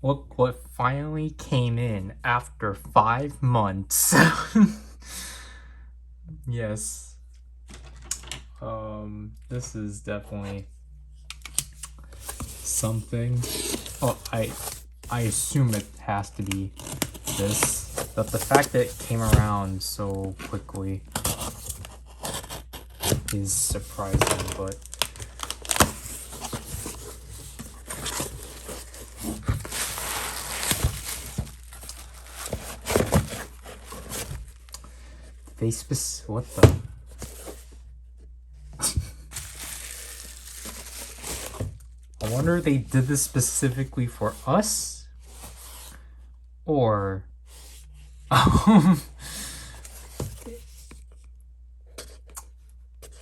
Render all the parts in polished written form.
Look what finally came in after 5 months. Yes. This is definitely something. Oh, I assume it has to be this, but the fact that it came around so quickly is surprising, but what the? I wonder if they did this specifically for us, or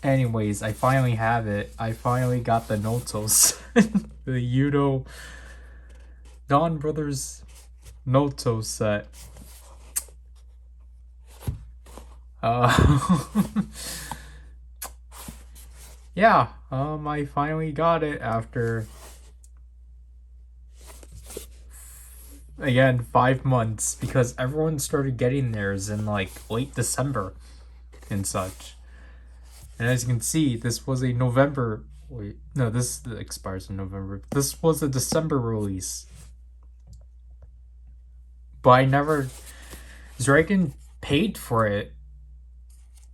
anyways, I finally have it. I finally got the Notos, the Yudo Don Brothers Noto set. Yeah, I finally got it after, again, 5 months, because everyone started getting theirs in like late December and such. And as you can see, this was a November. Wait, no, this expires in November. This was a December release. But I never. Zryken paid for it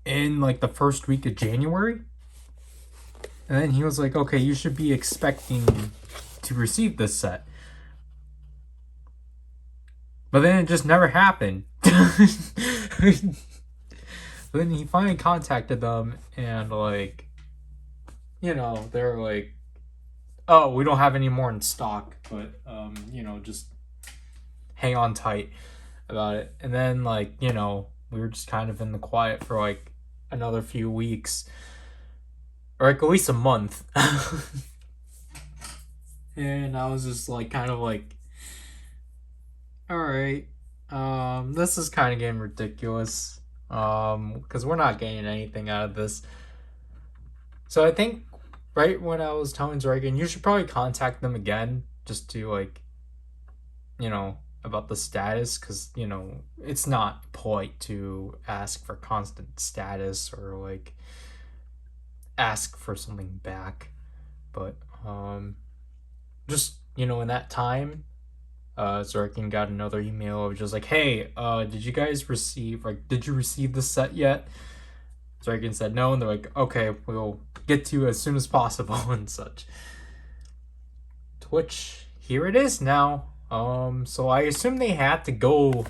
in like the first week of January. And then he was like, okay, you should be expecting to receive this set. But then it just never happened. Then he finally contacted them and like, they're like, oh, we don't have any more in stock, but just hang on tight about it. And then like, we were just kind of in the quiet for like another few weeks, or like at least a month. And I was just like kind of like, all right, this is kind of getting ridiculous, because we're not getting anything out of this. So I think right when I was telling Zryken, you should probably contact them again just to like, about the status, because it's not polite to ask for constant status or like ask for something back. But just in that time, Zryken got another email of just like, hey, did you guys receive, like, did you receive the set yet? Zryken said no, and they're like, okay, we'll get to you as soon as possible and such. To which, here it is now. So I assume they had to go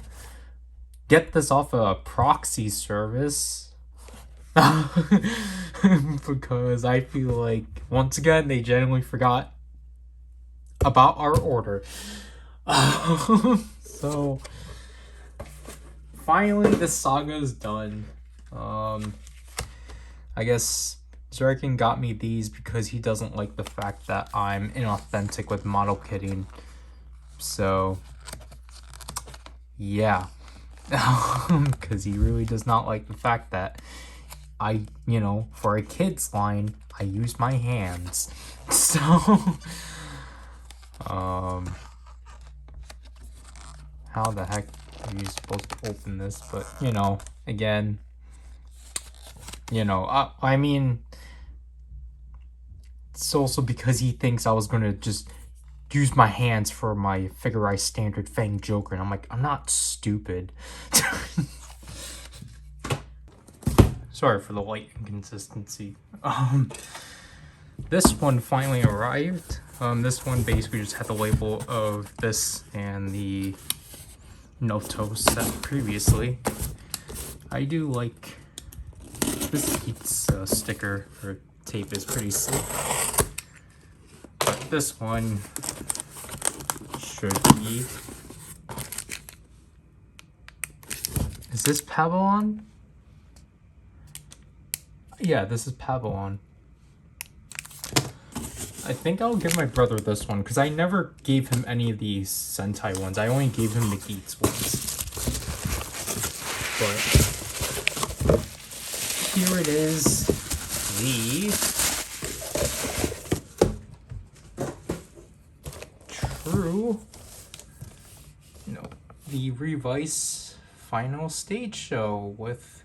get this off a proxy service. Because I feel like, once again, they genuinely forgot about our order. So finally the saga is done. I guess Zryken got me these because he doesn't like the fact that I'm inauthentic with model kitting. So yeah. Because he really does not like the fact that I, for a kids line, I use my hands. So how the heck are you supposed to open this? But again, I mean, it's also because he thinks I was gonna just use my hands for my Figure Eye Standard Fang Joker, and I'm like, I'm not stupid. Sorry for the light inconsistency. This one finally arrived. This one basically just had the label of this and the Noto set previously. I do like this Heats sticker or tape is pretty slick, but this one should be. Is this Pavillon? Yeah, this is Pavillon. I think I'll give my brother this one, because I never gave him any of the Sentai ones. I only gave him the Geats ones. But here it is. The true the Revice final stage show with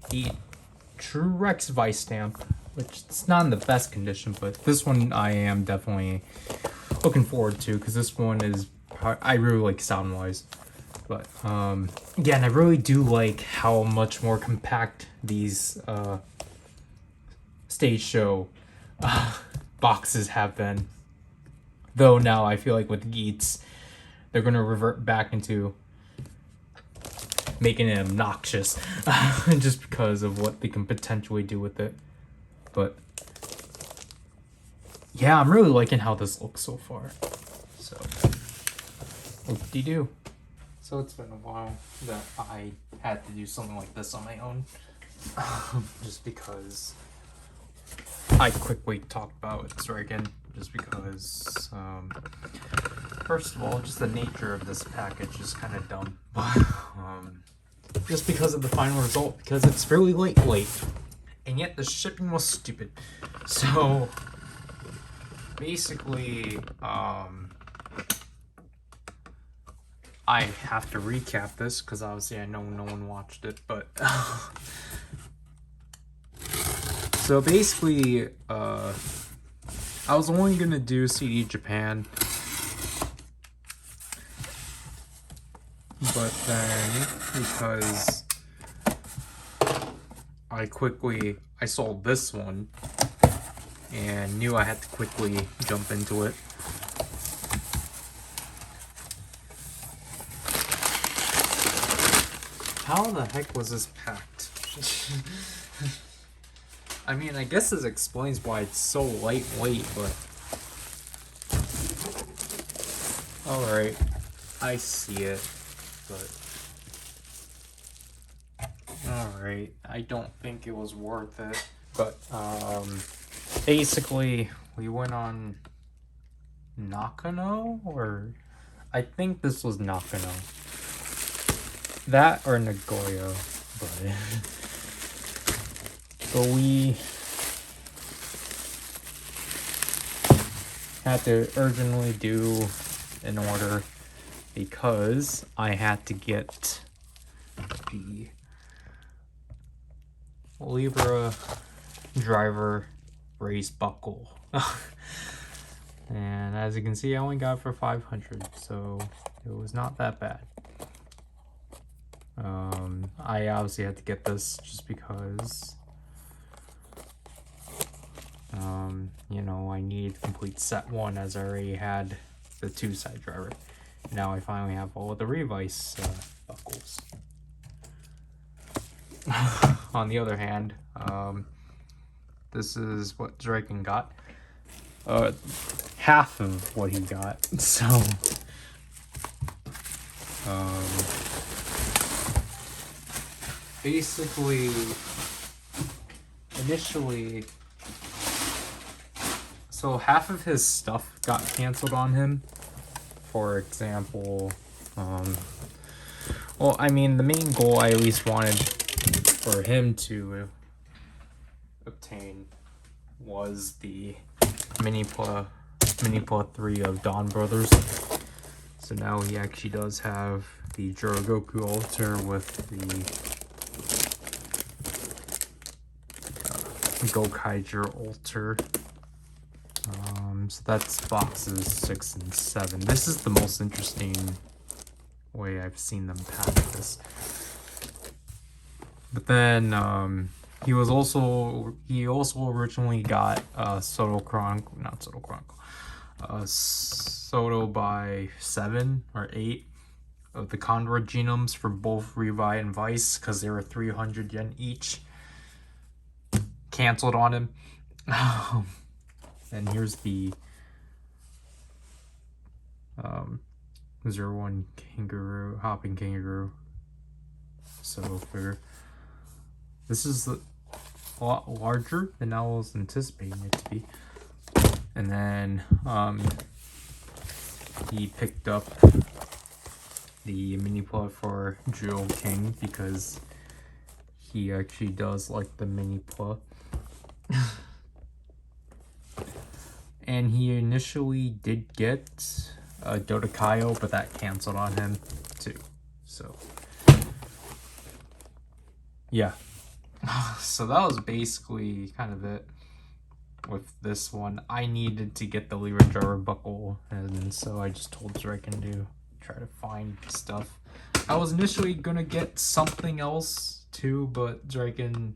the True Rex Vice stamp, which it's not in the best condition, but this one I am definitely looking forward to because this one is, I really like sound wise. But again, I really do like how much more compact these stage show boxes have been. Though now I feel like with Geats, they're gonna revert back into making it obnoxious just because of what they can potentially do with it. But yeah, I'm really liking how this looks so far. So, whoop-de-doo. So it's been a while that I had to do something like this on my own. Just because I quickly talked about Zryken, just because, first of all, just the nature of this package is kind of dumb. Just because of the final result, because it's really lightweight, and yet the shipping was stupid. So, basically, I have to recap this because obviously I know no one watched it, but so basically I was only gonna do CD Japan, but then because I sold this one and knew I had to quickly jump into it. How the heck was this packed? I mean, I guess this explains why it's so lightweight, but... Alright, I see it, but... Alright, I don't think it was worth it. But, basically, we went on Nakano, or... I think this was Nakano. That or Nagoya, but we had to urgently do an order because I had to get the Libra driver race buckle. And as you can see, I only got it for 500, so it was not that bad. I obviously had to get this just because, you know, I needed to complete set 1 as I already had the 2-side driver. Now I finally have all of the Revice buckles. On the other hand, this is what Zryken got. Half of what he got, so... basically, initially, so half of his stuff got canceled on him. For example, well, I mean, the main goal I at least wanted for him to obtain was the Mini-Pla 3 of Dawn Brothers. So now he actually does have the Jirogoku Altar with the Gokaiger Altar. So that's boxes 6 and 7. This is the most interesting way I've seen them pack this. But then he also originally got Soto by 7 or 8 of the Condor genomes for both Revi and Vice because they were 300 yen each. Canceled on him. And here's the 01 Kangaroo, Hopping Kangaroo Soto figure. This is a lot larger than I was anticipating it to be. And then he picked up the Mini-Pla for Jewel King because he actually does like the Mini-Pla. And he initially did get Dodekaio, but that canceled on him too. So yeah. So that was basically kind of it with this one. I needed to get the Libra Driver buckle, and so I just told Zryken to try to find stuff. I was initially gonna get something else too, but Zryken,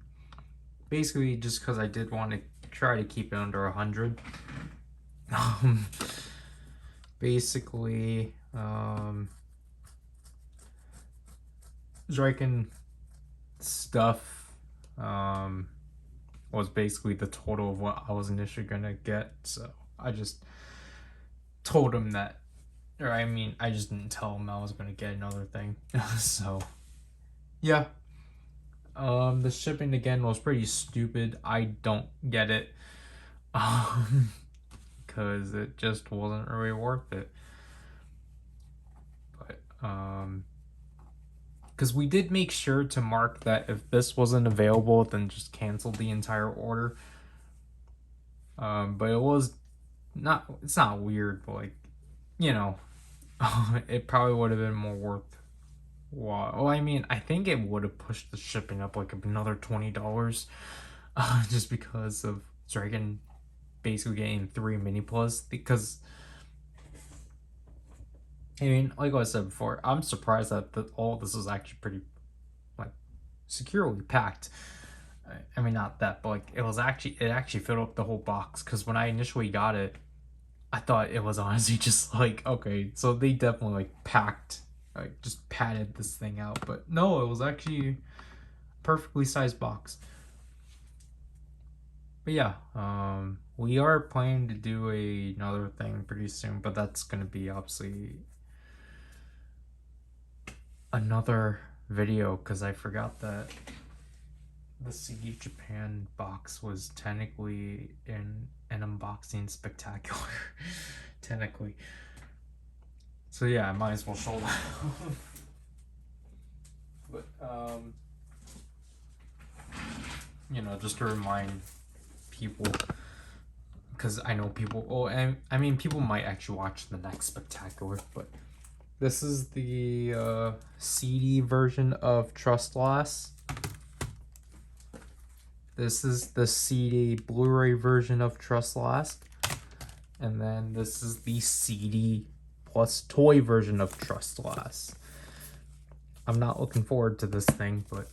basically just because I did want to try to keep it under 100. Basically, Zryken stuff was basically the total of what I was initially gonna get, so I just told him that, or I mean, I just didn't tell him I was gonna get another thing. So yeah, the shipping again was pretty stupid. I don't get it, because it just wasn't really worth it. But because we did make sure to mark that if this wasn't available, then just cancel the entire order. But it was not, it's not weird, but like, you know, it probably would have been more worth. Well, I mean, I think it would have pushed the shipping up like another $20, just because of Zryken basically getting 3 mini plus. Because I mean, like I said before, I'm surprised that all this is actually pretty like securely packed. I mean, not that, but like it actually filled up the whole box. Because when I initially got it, I thought it was honestly just like, okay, so they definitely like packed, like just padded this thing out. But no, it was actually a perfectly sized box. But yeah, we are planning to do another thing pretty soon, but that's gonna be obviously another video, because I forgot that the CD Japan box was technically in an unboxing spectacular. Technically. So yeah, I might as well show that. But you know, just to remind people, because I know people, oh, and I mean, people might actually watch the next spectacular, but this is the CD version of Trust Loss. This is the CD Blu-ray version of Trust Loss. And then this is the CD plus toy version of Trust Loss. I'm not looking forward to this thing, but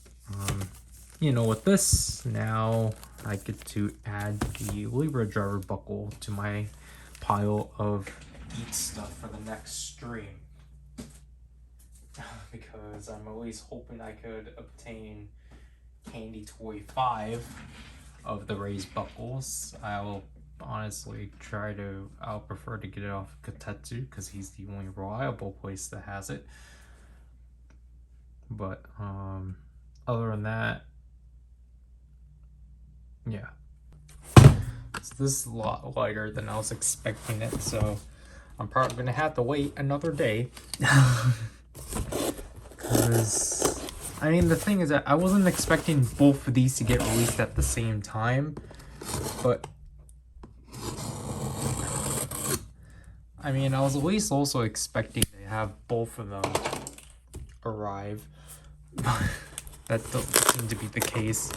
you know, with this, now I get to add the Libra Driver buckle to my pile of Eat stuff for the next stream. Because I'm at least hoping I could obtain Candy Toy 5 of the raised buckles. I'll honestly I'll prefer to get it off of Kotetsu, because he's the only reliable place that has it. But other than that, yeah. So this is a lot lighter than I was expecting it, so I'm probably gonna have to wait another day. Because I mean, the thing is that I wasn't expecting both of these to get released at the same time, but I mean, I was at least also expecting to have both of them arrive. That doesn't seem to be the case.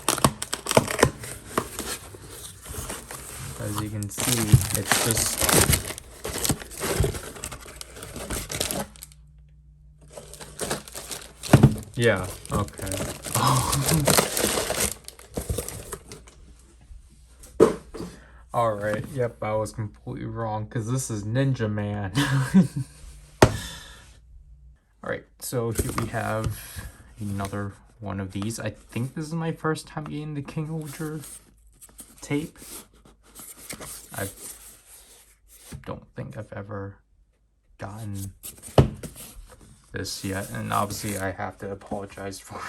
As you can see, it's just yeah, okay. Alright, yep, I was completely wrong, because this is Ninja Man. Alright, so here we have another one of these. I think this is my first time getting the King Ultra tape. I don't think I've ever gotten this yet, and obviously I have to apologize for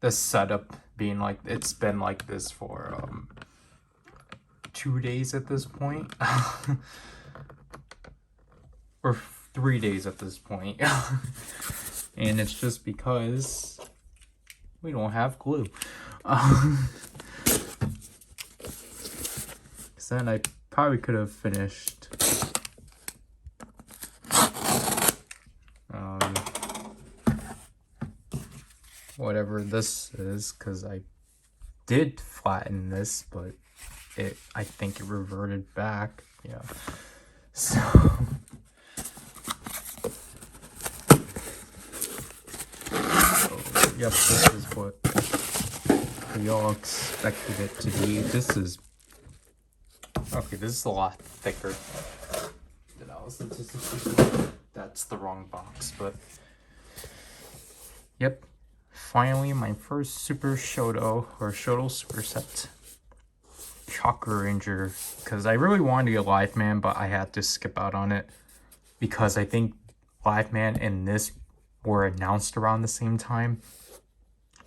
the setup being like, it's been like this for 2 days at this point. Or 3 days at this point. And it's just because we don't have glue. Then I probably could have finished whatever this is, because I did flatten this, but I think it reverted back. Yeah. So yep, this is what we all expected it to be. This is okay. This is a lot thicker than I was anticipating. That's the wrong box, but yep. Finally, my first Super Shoto or Shoto Super Set. Chakra Ranger, because I really wanted to get Live Man, but I had to skip out on it because I think Live Man and this were announced around the same time.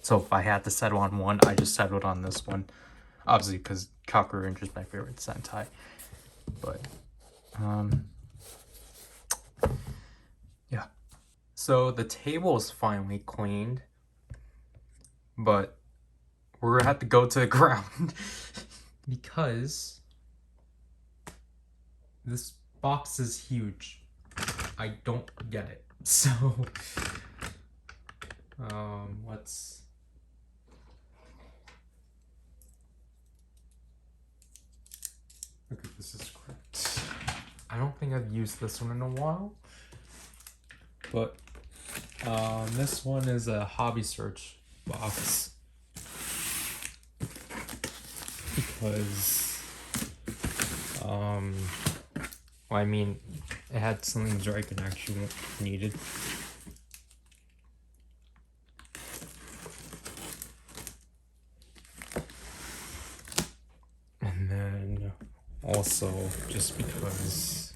So if I had to settle on one, I just settled on this one. Obviously, because Chakra Ranger is my favorite Sentai. But, yeah. So the table is finally cleaned, but we're gonna have to go to the ground because this box is huge. I don't get it. So, let's. Okay, this is correct. I don't think I've used this one in a while, but this one is a hobby search box because well, I mean, it had something Zryken actually needed. And then also just because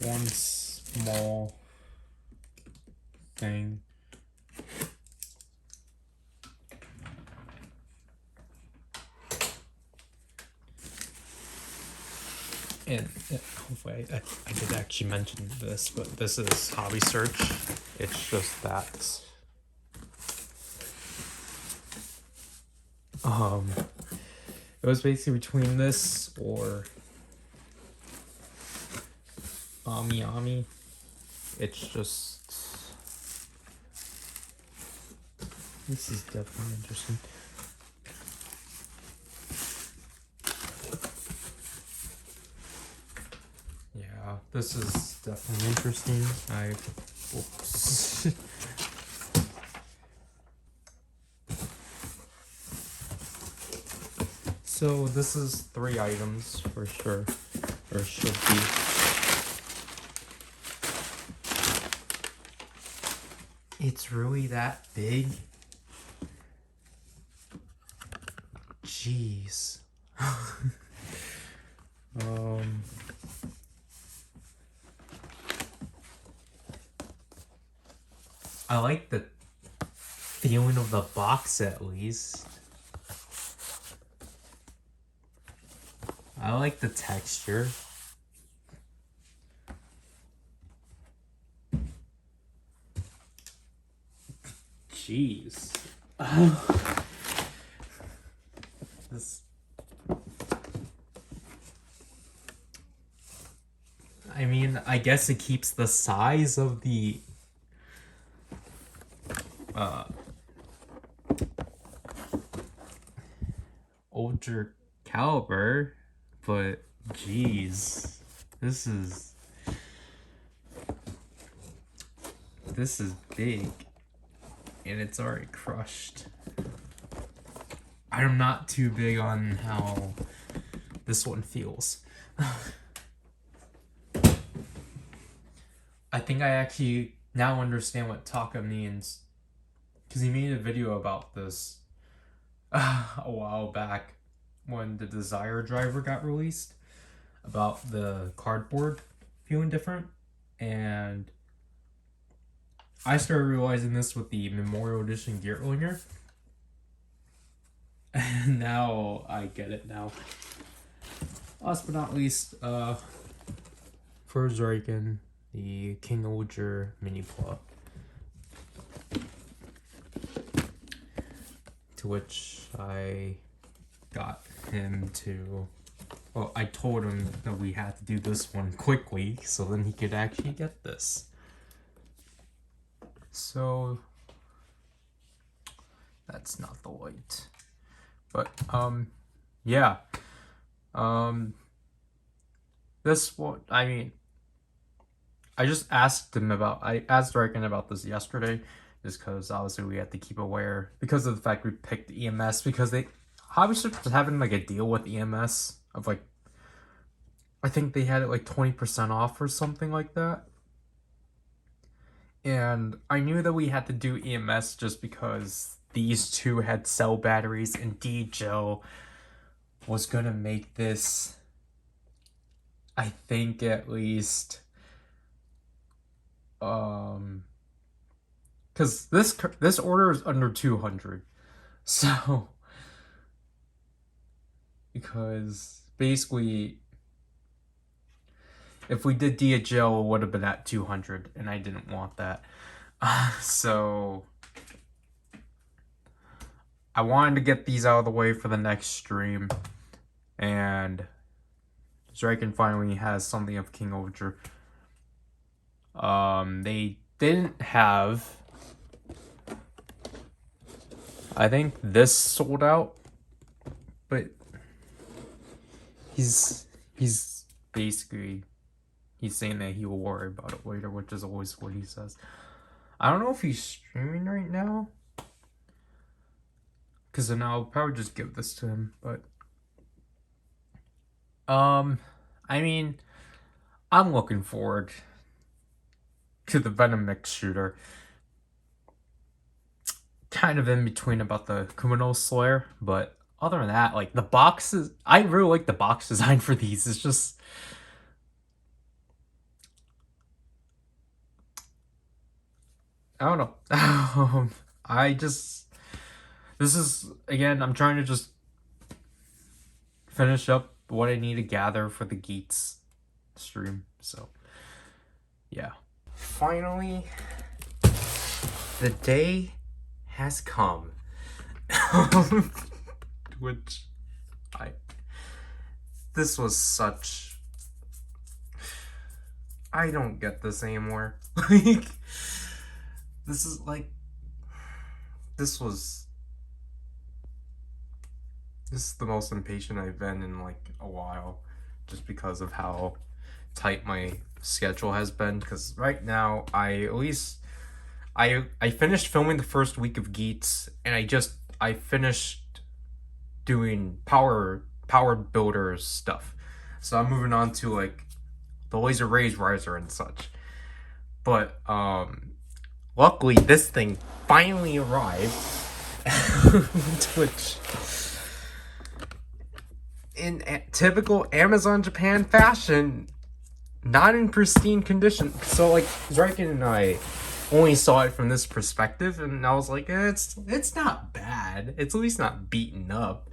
one small thing. And hopefully I did actually mention this, but this is hobby search. It's just that it was basically between this or Ami. It's just this is definitely interesting. Yeah, this is definitely interesting. Oops. So this is 3 items for sure, or should be. It's really that big? Jeez. I like the feeling of the box at least. I like the texture. Jeez. This. I mean, I guess it keeps the size of the older caliber, but geez, this is big and it's already crushed. I'm not too big on how this one feels. I think I actually now understand what Taka means, because he made a video about this a while back when the Desire driver got released, about the cardboard feeling different, and I started realizing this with the Memorial Edition Gearlinger, and now I get it now. Last but not least, for Zryken, the King Ulger Mini Plug, to which I got him to, well, I told him that we had to do this one quickly so then he could actually get this. So That's not the light. But, yeah. This what I mean. I just asked him about. I asked Zryken about this yesterday, just because obviously we had to keep aware because of the fact we picked EMS because they obviously was having like a deal with EMS of like I think they had it like 20% off or something like that. And I knew that we had to do EMS just because these two had cell batteries and DJ was gonna make this, I think at least, because this order is under 200, so because basically if we did DHL it would have been at 200 and I didn't want that. So I wanted to get these out of the way for the next stream, and Zryken finally has something of King Overture. They didn't have, I think this sold out, but he's basically he's saying that he will worry about it later, which is always what he says. I don't know if he's streaming right now, because then I'll probably just give this to him, but I mean, I'm looking forward to the Venom Mix shooter. Kind of in between about the Kumino Slayer, but other than that, like the boxes, I really like the box design for these. It's just I don't know. This is again, I'm trying to just finish up what I need to gather for the Geats stream. So yeah. Finally, the day has come. Which this was such, I don't get this anymore. Like this is like this is the most impatient I've been in like a while, just because of how tight my schedule has been. Because right now I finished filming the first week of Geats, and I finished doing power builders stuff. So I'm moving on to like the Laser Rays Ryder and such. But luckily this thing finally arrived. Which in typical Amazon Japan fashion, not in pristine condition. So like Zryken and I only saw it from this perspective, and I was like, it's not bad. It's at least not beaten up.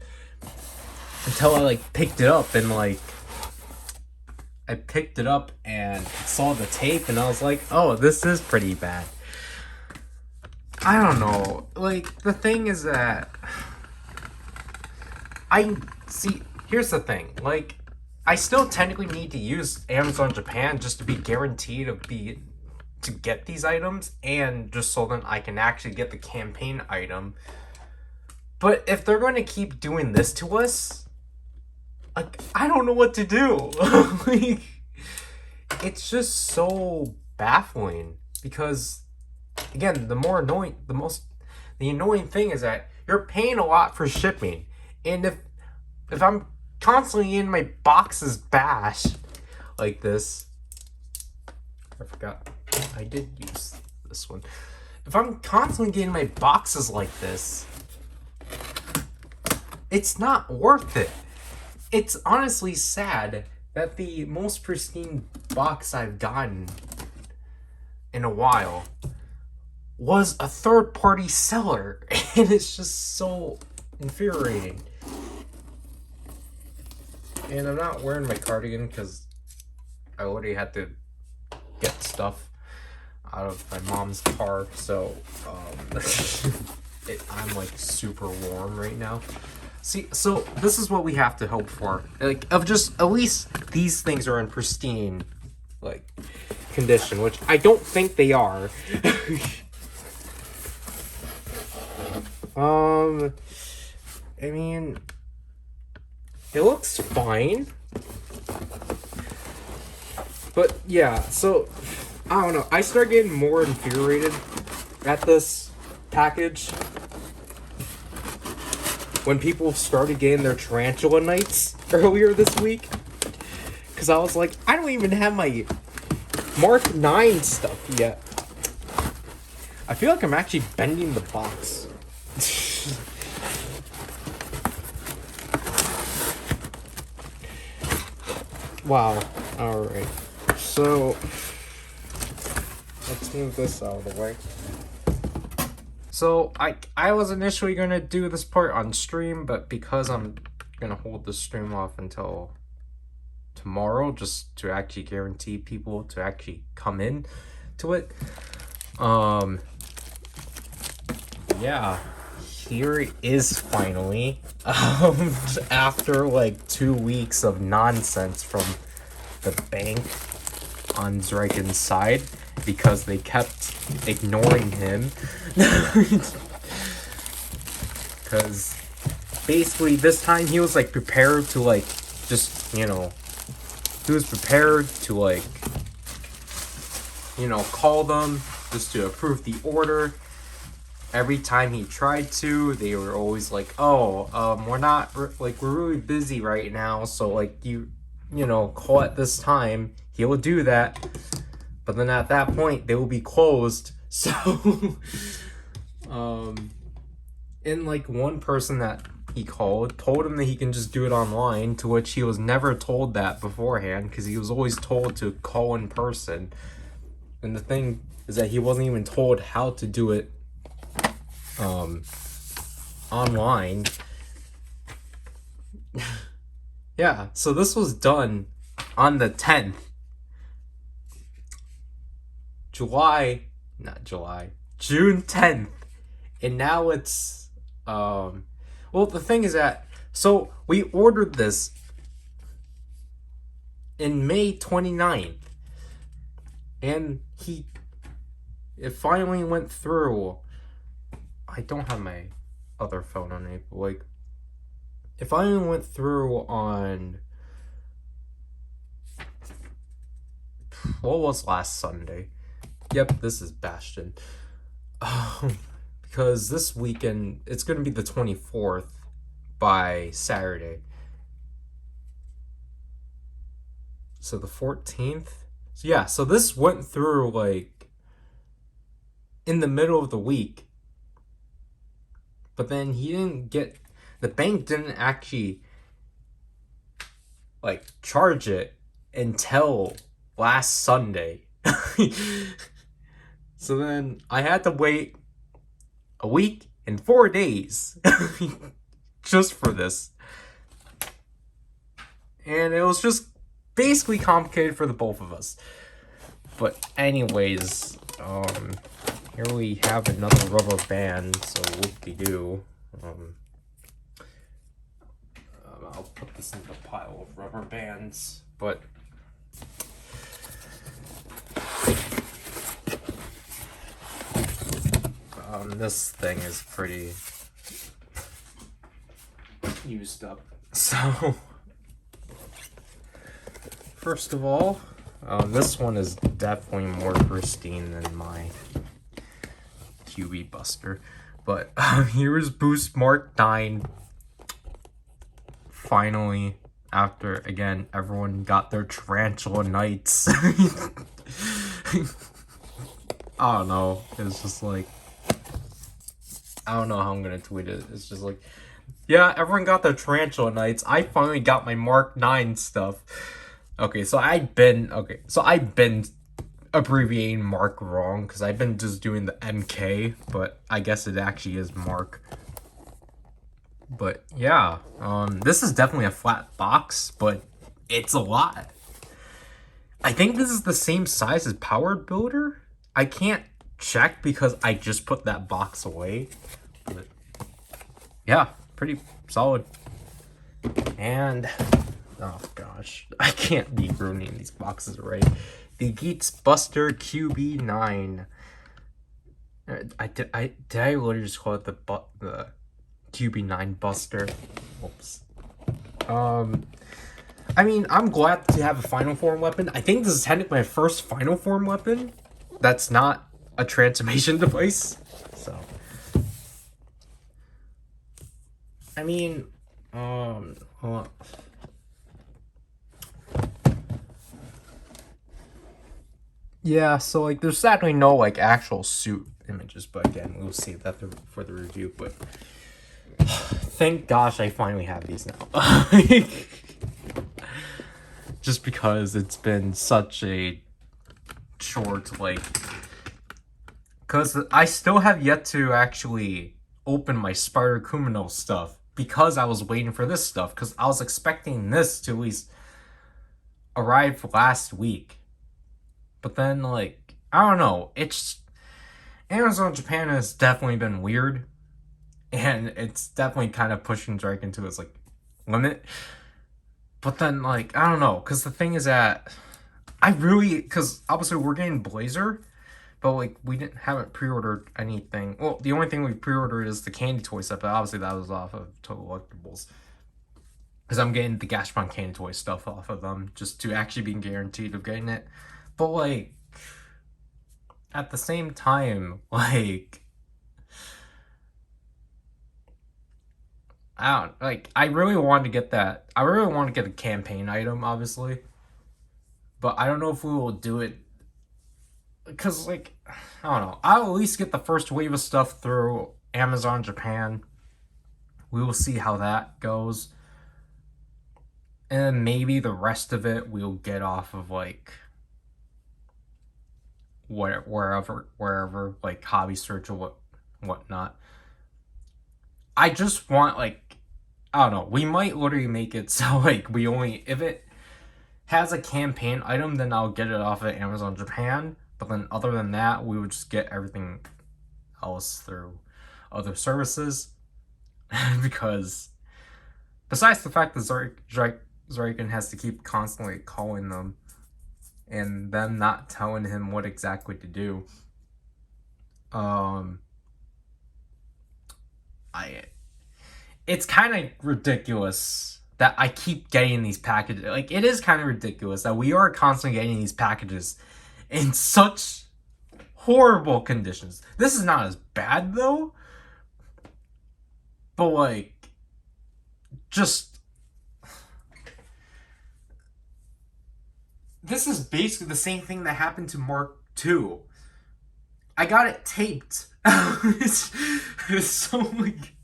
Until I like picked it up and saw the tape, and I was like, oh, this is pretty bad. I don't know. Like the thing is that here's the thing. Like I still technically need to use Amazon Japan just to be guaranteed to get these items, and just so that I can actually get the campaign item. But if they're going to keep doing this to us, like I don't know what to do. Like it's just so baffling, because again, the annoying thing is that you're paying a lot for shipping, and if I'm constantly getting my boxes bashed like this, I forgot I did use this one. If I'm constantly getting my boxes like this, it's not worth it. It's honestly sad that the most pristine box I've gotten in a while was a third-party seller, and it's just so infuriating. And I'm not wearing my cardigan because I already had to get stuff out of my mom's car, so I'm like super warm right now. See, so this is what we have to hope for. Like, of just at least these things are in pristine like condition, which I don't think they are. I mean, it looks fine. But yeah, so I don't know. I start getting more infuriated at this package when people started getting their tarantula nights earlier this week. Because I was like, I don't even have my Mark 9 stuff yet. I feel like I'm actually bending the box. Wow. Alright. So, let's move this out of the way. So, I was initially going to do this part on stream, but because I'm going to hold the stream off until tomorrow, just to actually guarantee people to actually come in to it. Yeah, here it is finally. After like 2 weeks of nonsense from the bank on Zryken's side because they kept ignoring him. Because basically this time he was like prepared to like just, you know, he was prepared to like, you know, call them just to approve the order. Every time he tried to, they were always like, oh, we're really busy right now, so like you know, call at this time. He will do that, but then at that point they will be closed. So and like one person that he called told him that he can just do it online, to which he was never told that beforehand, because he was always told to call in person. And the thing is that he wasn't even told how to do it online. Yeah, so this was done on the 10th. June 10th. And now it's well, the thing is that, so we ordered this in May 29th. And it finally went through. I don't have my other phone on it, but like, it finally went through on, what was last Sunday? Yep, this is Bastion. Because this weekend, it's going to be the 24th by Saturday. So the 14th? So yeah, so this went through like in the middle of the week. But then the bank didn't actually like charge it until last Sunday. So then I had to wait a week and 4 days just for this. And it was just basically complicated for the both of us. But anyways, here we have another rubber band, so whoop-de-doo. I'll put this in the pile of rubber bands, but this thing is pretty used up. So, first of all, this one is definitely more pristine than my QB Buster. But here is Boost Mark 9. Finally, after, again, everyone got their tarantula nights. I don't know. It's just like, I don't know how I'm gonna tweet it. It's just like, yeah, everyone got their tarantula nights. I finally got my Mark 9 stuff. Okay, so I've been abbreviating Mark wrong, because I've been just doing the MK, but I guess it actually is Mark. But yeah, this is definitely a flat box, but it's a lot. I think this is the same size as Power Builder. I can't check because I just put that box away. But yeah, pretty solid. And oh gosh, I can't be ruining these boxes already. The Geeks Buster QB9. I literally just call it the QB9 Buster. Oops. I mean, I'm glad to have a final form weapon. I think this is technically my first final form weapon that's not a transformation device. So, I mean, hold on. Yeah, so like there's sadly no like actual suit images, but again, we'll save that for the review. But thank gosh I finally have these now. Just because it's been such a short, like, because I still have yet to actually open my Spider Kumino stuff because I was waiting for this stuff, because I was expecting this to at least arrive last week. But then, like, I don't know, it's Amazon Japan has definitely been weird, and it's definitely kind of pushing Zryken to its like limit. But then, like, I don't know, because the thing is that because obviously we're getting Blazer, but like we haven't pre-ordered anything. Well, the only thing we pre-ordered is the candy toy stuff, but obviously that was off of Total Electables. Because I'm getting the Gashpon candy toy stuff off of them just to actually be guaranteed of getting it. But like at the same time, like I really wanted to get that. I really want to get a campaign item, obviously. But I don't know if we will do it because, like, I don't know. I'll at least get the first wave of stuff through Amazon Japan. We will see how that goes. And then maybe the rest of it we'll get off of, like, wherever, like, Hobby Search or whatnot. I just want, like, I don't know. We might literally make it so, like, if it has a campaign item, then I'll get it off of Amazon Japan. But then other than that, we would just get everything else through other services. Because besides the fact that Zryken has to keep constantly calling them and them not telling him what exactly to do, it's kind of ridiculous that I keep getting these packages. Like, it is kind of ridiculous that we are constantly getting these packages in such horrible conditions. This is not as bad, though. But, like, just... This is basically the same thing that happened to Mark II. I got it taped. it's so, like...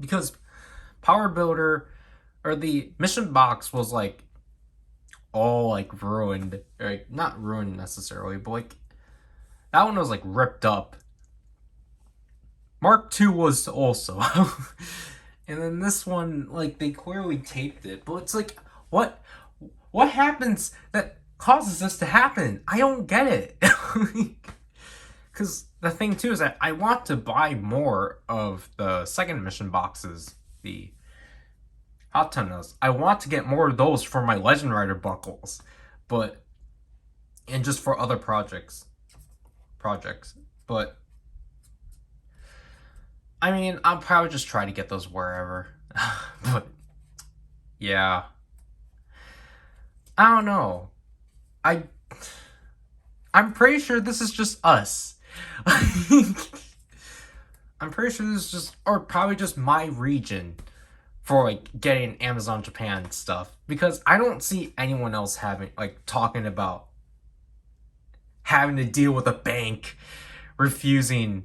Because Power Builder, or the mission box was, like, all, like, ruined. Like, not ruined necessarily, but, like, that one was, like, ripped up. Mark II was also. And then this one, like, they clearly taped it. But it's like, what happens that causes this to happen? I don't get it. Because the thing, too, is that I want to buy more of the second mission boxes, the Hot Tunnels. I want to get more of those for my Legend Rider buckles, and just for other projects. But I mean, I'll probably just try to get those wherever. But yeah, I don't know. I'm pretty sure this is just us. I'm pretty sure this is just, or probably just my region for, like, getting Amazon Japan stuff. Because I don't see anyone else talking about having to deal with a bank refusing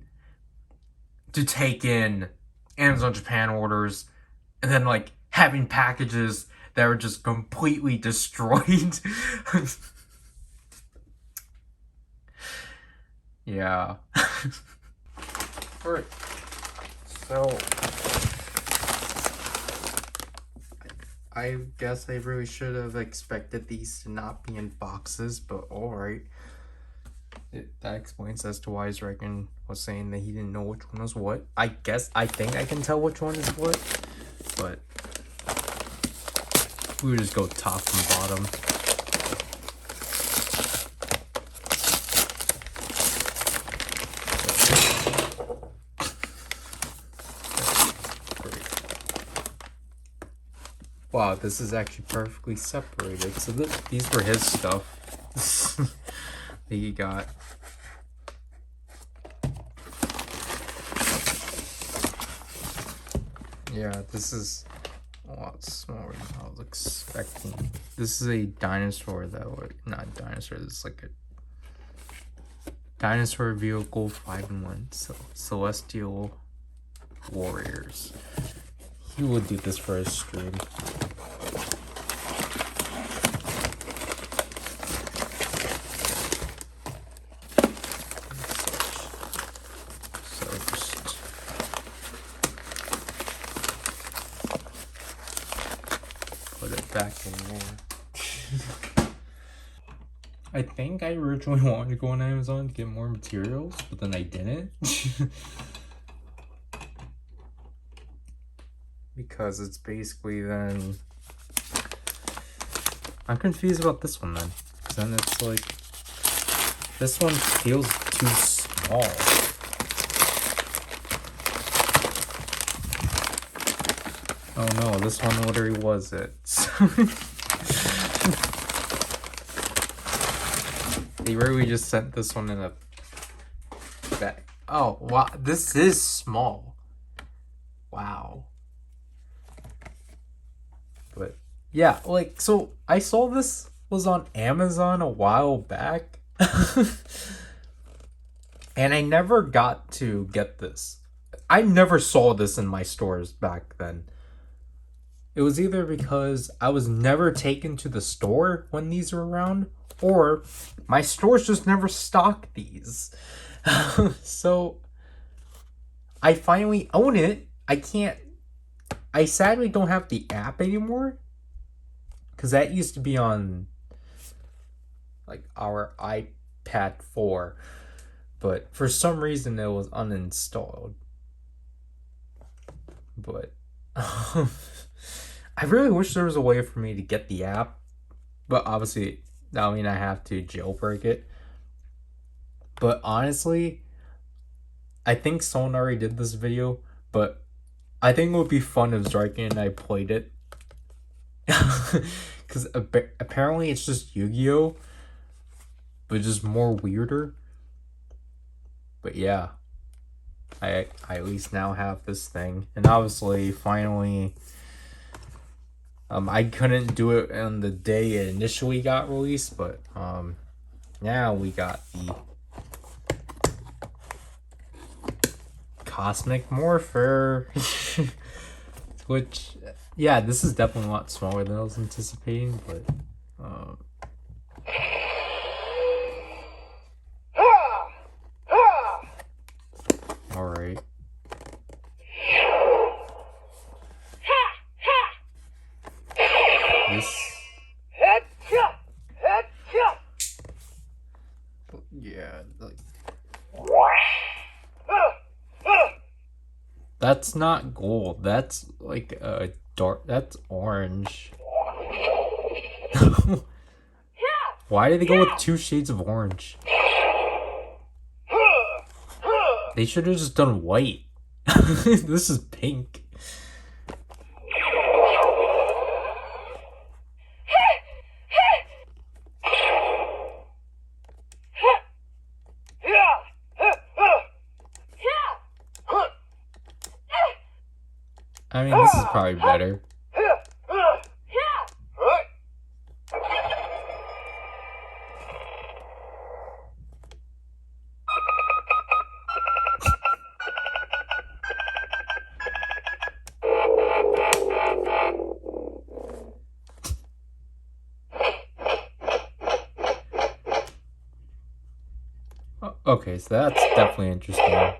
to take in Amazon Japan orders and then, like, having packages that are just completely destroyed. Yeah. Alright. So I guess I really should have expected these to not be in boxes, but alright. That explains as to why Zryken was saying that he didn't know which one was what. I think I can tell which one is what, but we would just go top and bottom. Wow, this is actually perfectly separated. So these were his stuff that he got. Yeah, this is a lot smaller than I was expecting. This is a dinosaur not dinosaur, this is like a dinosaur vehicle 5-in-1. So Celestial Warriors. He would do this for his stream. So just put it back in there. I think I originally wanted to go on Amazon to get more materials, but then I didn't. Because it's basically then... I'm confused about this one then. Because then it's like... This one feels too small. Oh no, this one literally was it. They really just sent this one in a bag. Oh, wow, this is small. Wow. But yeah, like, so I saw this was on Amazon a while back. And I never got to get this. I never saw this in my stores back then. It was either because I was never taken to the store when these were around, or my stores just never stocked these. So I finally own it. I sadly don't have the app anymore, because that used to be on like our iPad 4, but for some reason it was uninstalled. But I really wish there was a way for me to get the app, but obviously that would mean I have to jailbreak it. But honestly, I think someone already did this video, but I think it would be fun if Zryken and I played it. Because apparently it's just Yu-Gi-Oh! But just more weirder. But yeah. I at least now have this thing. And obviously, finally... I couldn't do it on the day it initially got released, but now we got the Cosmic Morpher. Which, yeah, this is definitely a lot smaller than I was anticipating, but alright. This... Yeah, like... That's not gold. That's like a dark... That's orange. Why did they go with 2 shades of orange? They should have just done white. This is pink. I mean, this is probably better. Okay, so that's definitely interesting.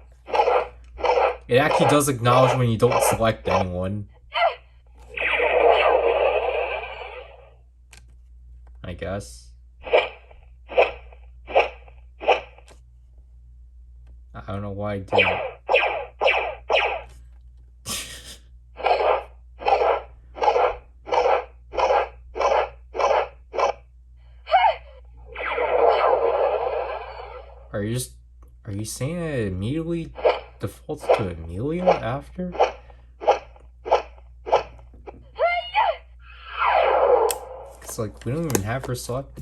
It actually does acknowledge when you don't select anyone. I guess. I don't know why I didn't. Are you saying it immediately defaults to Amelia after? it's like we don't even have her select.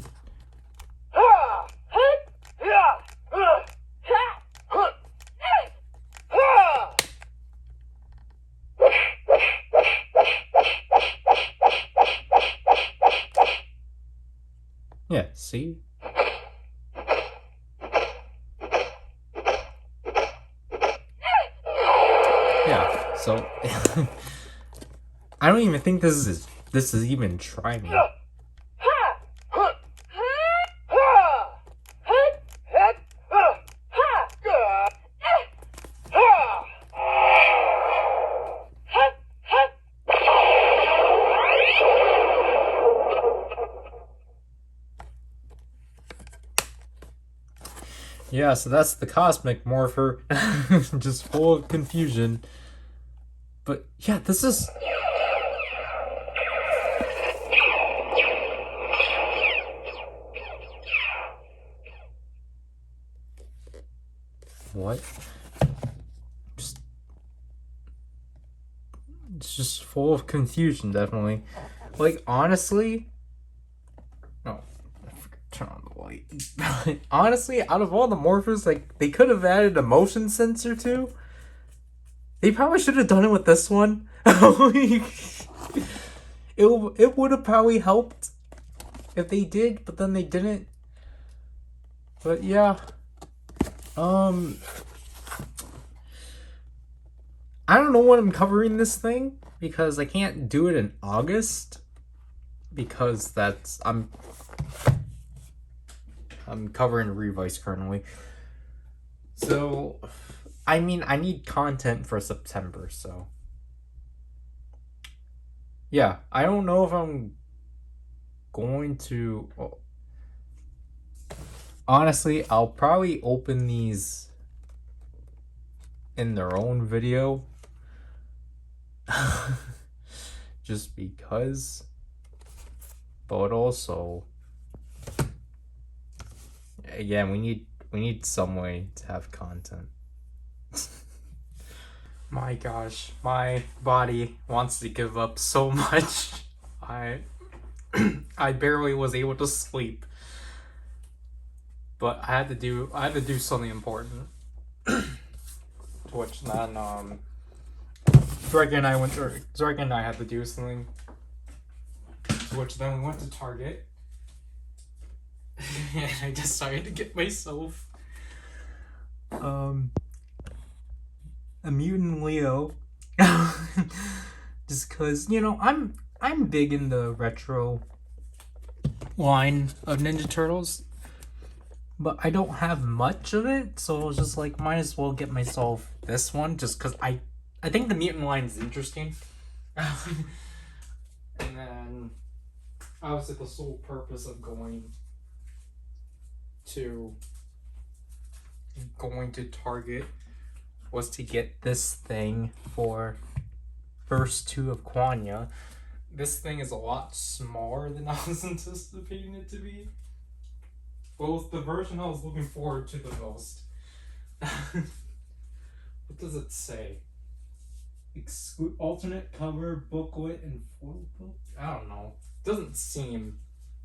Yeah, see? Yeah, so I don't even think this is even try me. Yeah, so that's the Cosmic Morpher. Just full of confusion. But yeah, this is... What? It's just full of confusion, definitely. Like, honestly... No. Turn on the light. Honestly, out of all the morphers, like, they could have added a motion sensor too. They probably should have done it with this one. It would have probably helped if they did, but then they didn't. But yeah. I don't know when I'm covering this thing because I can't do it in August because that's I'm covering Revice currently. So I mean, I need content for September, so yeah, I don't know if I'm going to... Well, honestly, I'll probably open these in their own video. Just because. But also, again, we need some way to have content. My gosh, my body wants to give up so much. I barely was able to sleep. But I had to do something important. To which then Zryken and I had to do something. To which then we went to Target. And I decided to get myself a Mutant Leo. Just cause, you know, I'm big in the retro line of Ninja Turtles. But I don't have much of it, so I was just like, might as well get myself this one, just because I think the mutant line is interesting. And then, obviously, the sole purpose of going to Target was to get this thing for Verse 2 of Quanya. This thing is a lot smaller than I was anticipating it to be. Well, it's the version I was looking forward to the most. What does it say? Alternate cover, booklet, and photo book? I don't know. Doesn't seem...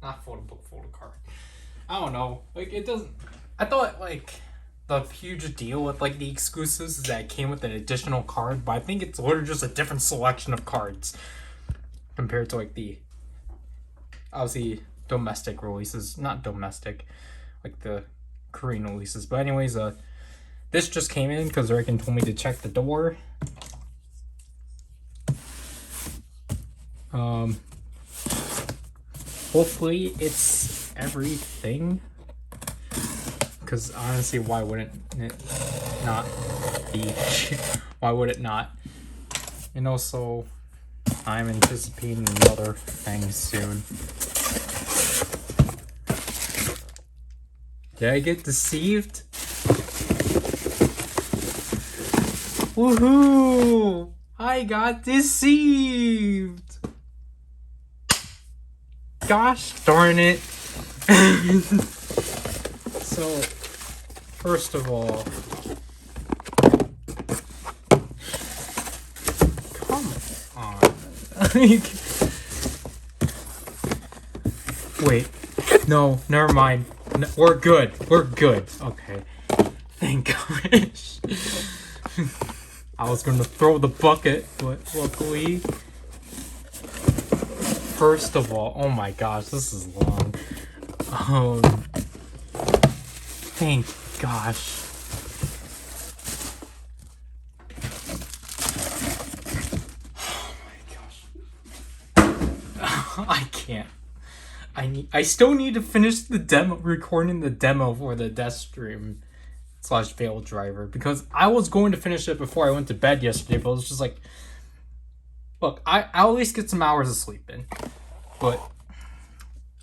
Not photo book, photo card. I don't know. Like, it doesn't... I thought, like, the huge deal with, like, the exclusives is that it came with an additional card, but I think it's literally just a different selection of cards compared to, like, the... Obviously... domestic releases, not domestic, like the Korean releases. But anyways, this just came in because Zryken told me to check the door. Hopefully it's everything, because honestly, why wouldn't it not be? Why would it not? And also, I'm anticipating another thing soon. Did I get deceived? Woohoo! I got deceived! Gosh darn it! So, first of all, come on. Wait. No, never mind. No, we're good. We're good. Okay. Thank gosh. I was gonna throw the bucket, but luckily. First of all, oh my gosh, this is long. Thank gosh. I can't. I still need to finish the demo, recording the demo for the Death Stream / Veil Driver, because I was going to finish it before I went to bed yesterday, but it was just like, look, I'll at least get some hours of sleep in. But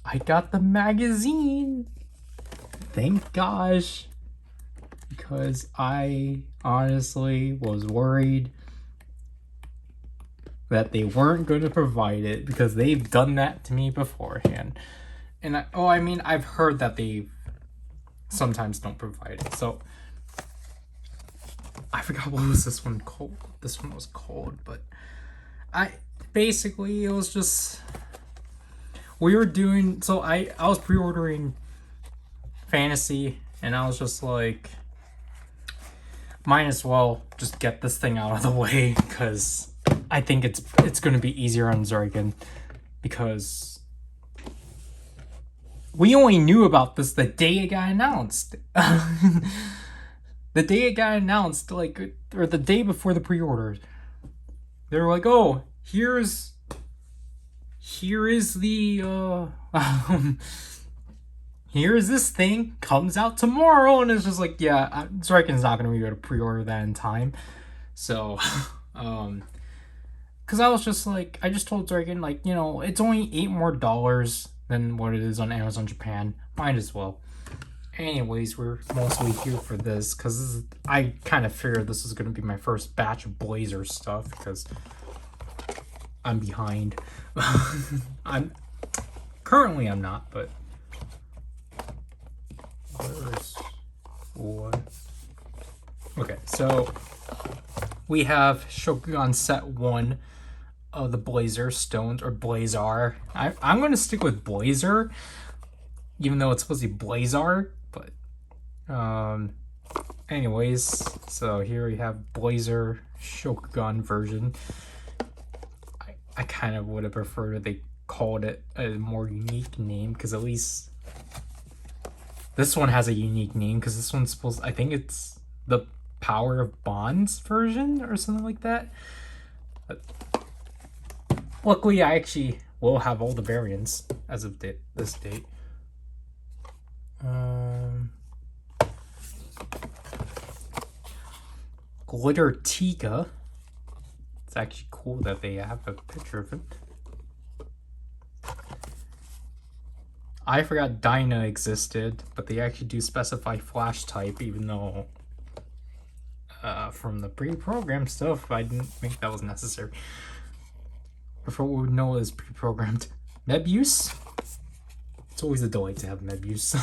I got the magazine. Thank gosh. Because I honestly was worried that they weren't going to provide it, because they've done that to me beforehand. And I've heard that they sometimes don't provide it. So I forgot what was this one called. This one was called, but basically it was just, we were doing, so I was pre-ordering Fantasy, and I was just like, might as well just get this thing out of the way, because I think it's going to be easier on Zryken, because we only knew about this the day it got announced. The day it got announced, like, or the day before the pre-orders, they were like, "Oh, here is the here is this thing, comes out tomorrow," and it's just like, yeah, Zryken's not gonna be able to pre-order that in time. So, because I was just like, I just told Zryken, like, it's only $8 more than what it is on Amazon Japan. Might as well. Anyways, we're mostly here for this, because I kind of figured this was going to be my first batch of Blazer stuff, because I'm behind. I'm not, but where's what? Okay, so we have Shogun Set 1 of the Blazer Stones, or Blazar. I'm going to stick with Blazer, even though it's supposed to be Blazar, but anyways, so here we have Blazer Shogun version. I kind of would have preferred if they called it a more unique name, because at least this one has a unique name, because this one's I think it's the Power of Bonds version or something like that. But luckily, I actually will have all the variants as of this date. Glitter Tika. It's actually cool that they have a picture of it. I forgot Dyna existed, but they actually do specify Flash type, even though from the pre-programmed stuff, I didn't think that was necessary. For what we would know is pre-programmed. Mebuse. It's always a delight to have Mebuse.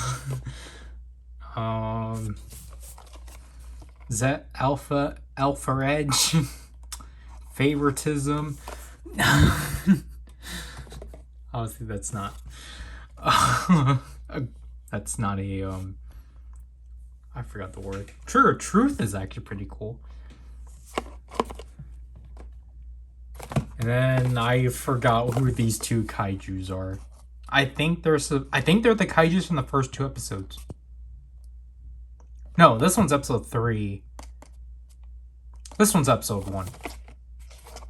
Zet Alpha Edge. Favoritism. Obviously, that's not. That's not a I forgot the word. True Truth is actually pretty cool. And then I forgot who these two kaijus are. I think they're the kaijus from the first 2 episodes. No, this one's episode 3. This one's episode 1.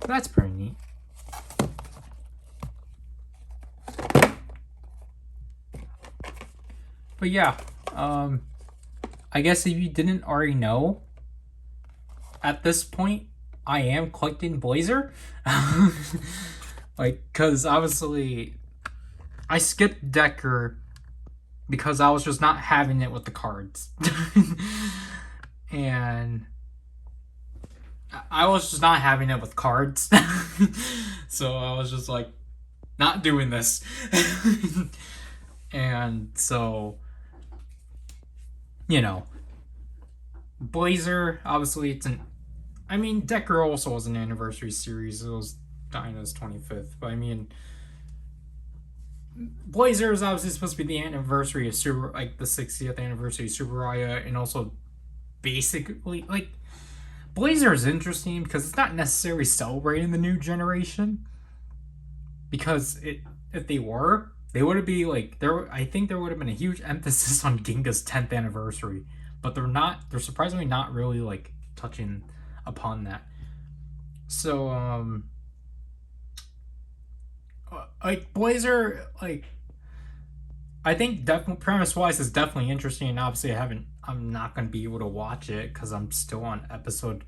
That's pretty neat. But yeah, I guess if you didn't already know, at this point, I am collecting Blazer. Like, because obviously, I skipped Decker because I was just not having it with the cards. And I was just not having it with cards. So I was just like, not doing this. And so, Blazer, obviously Decker also was an anniversary series. It was Dyna's 25th. But Blazer is obviously supposed to be the anniversary of Super, like the 60th anniversary of Super Raya, and also basically like Blazer is interesting because it's not necessarily celebrating the new generation. Because if they were, they would be like there. I think there would have been a huge emphasis on Ginga's 10th anniversary, but they're not. They're surprisingly not really like touching upon that. So like Blazer, like I think definitely premise wise is definitely interesting. And obviously, I haven't. I'm not going to be able to watch it because I'm still on episode.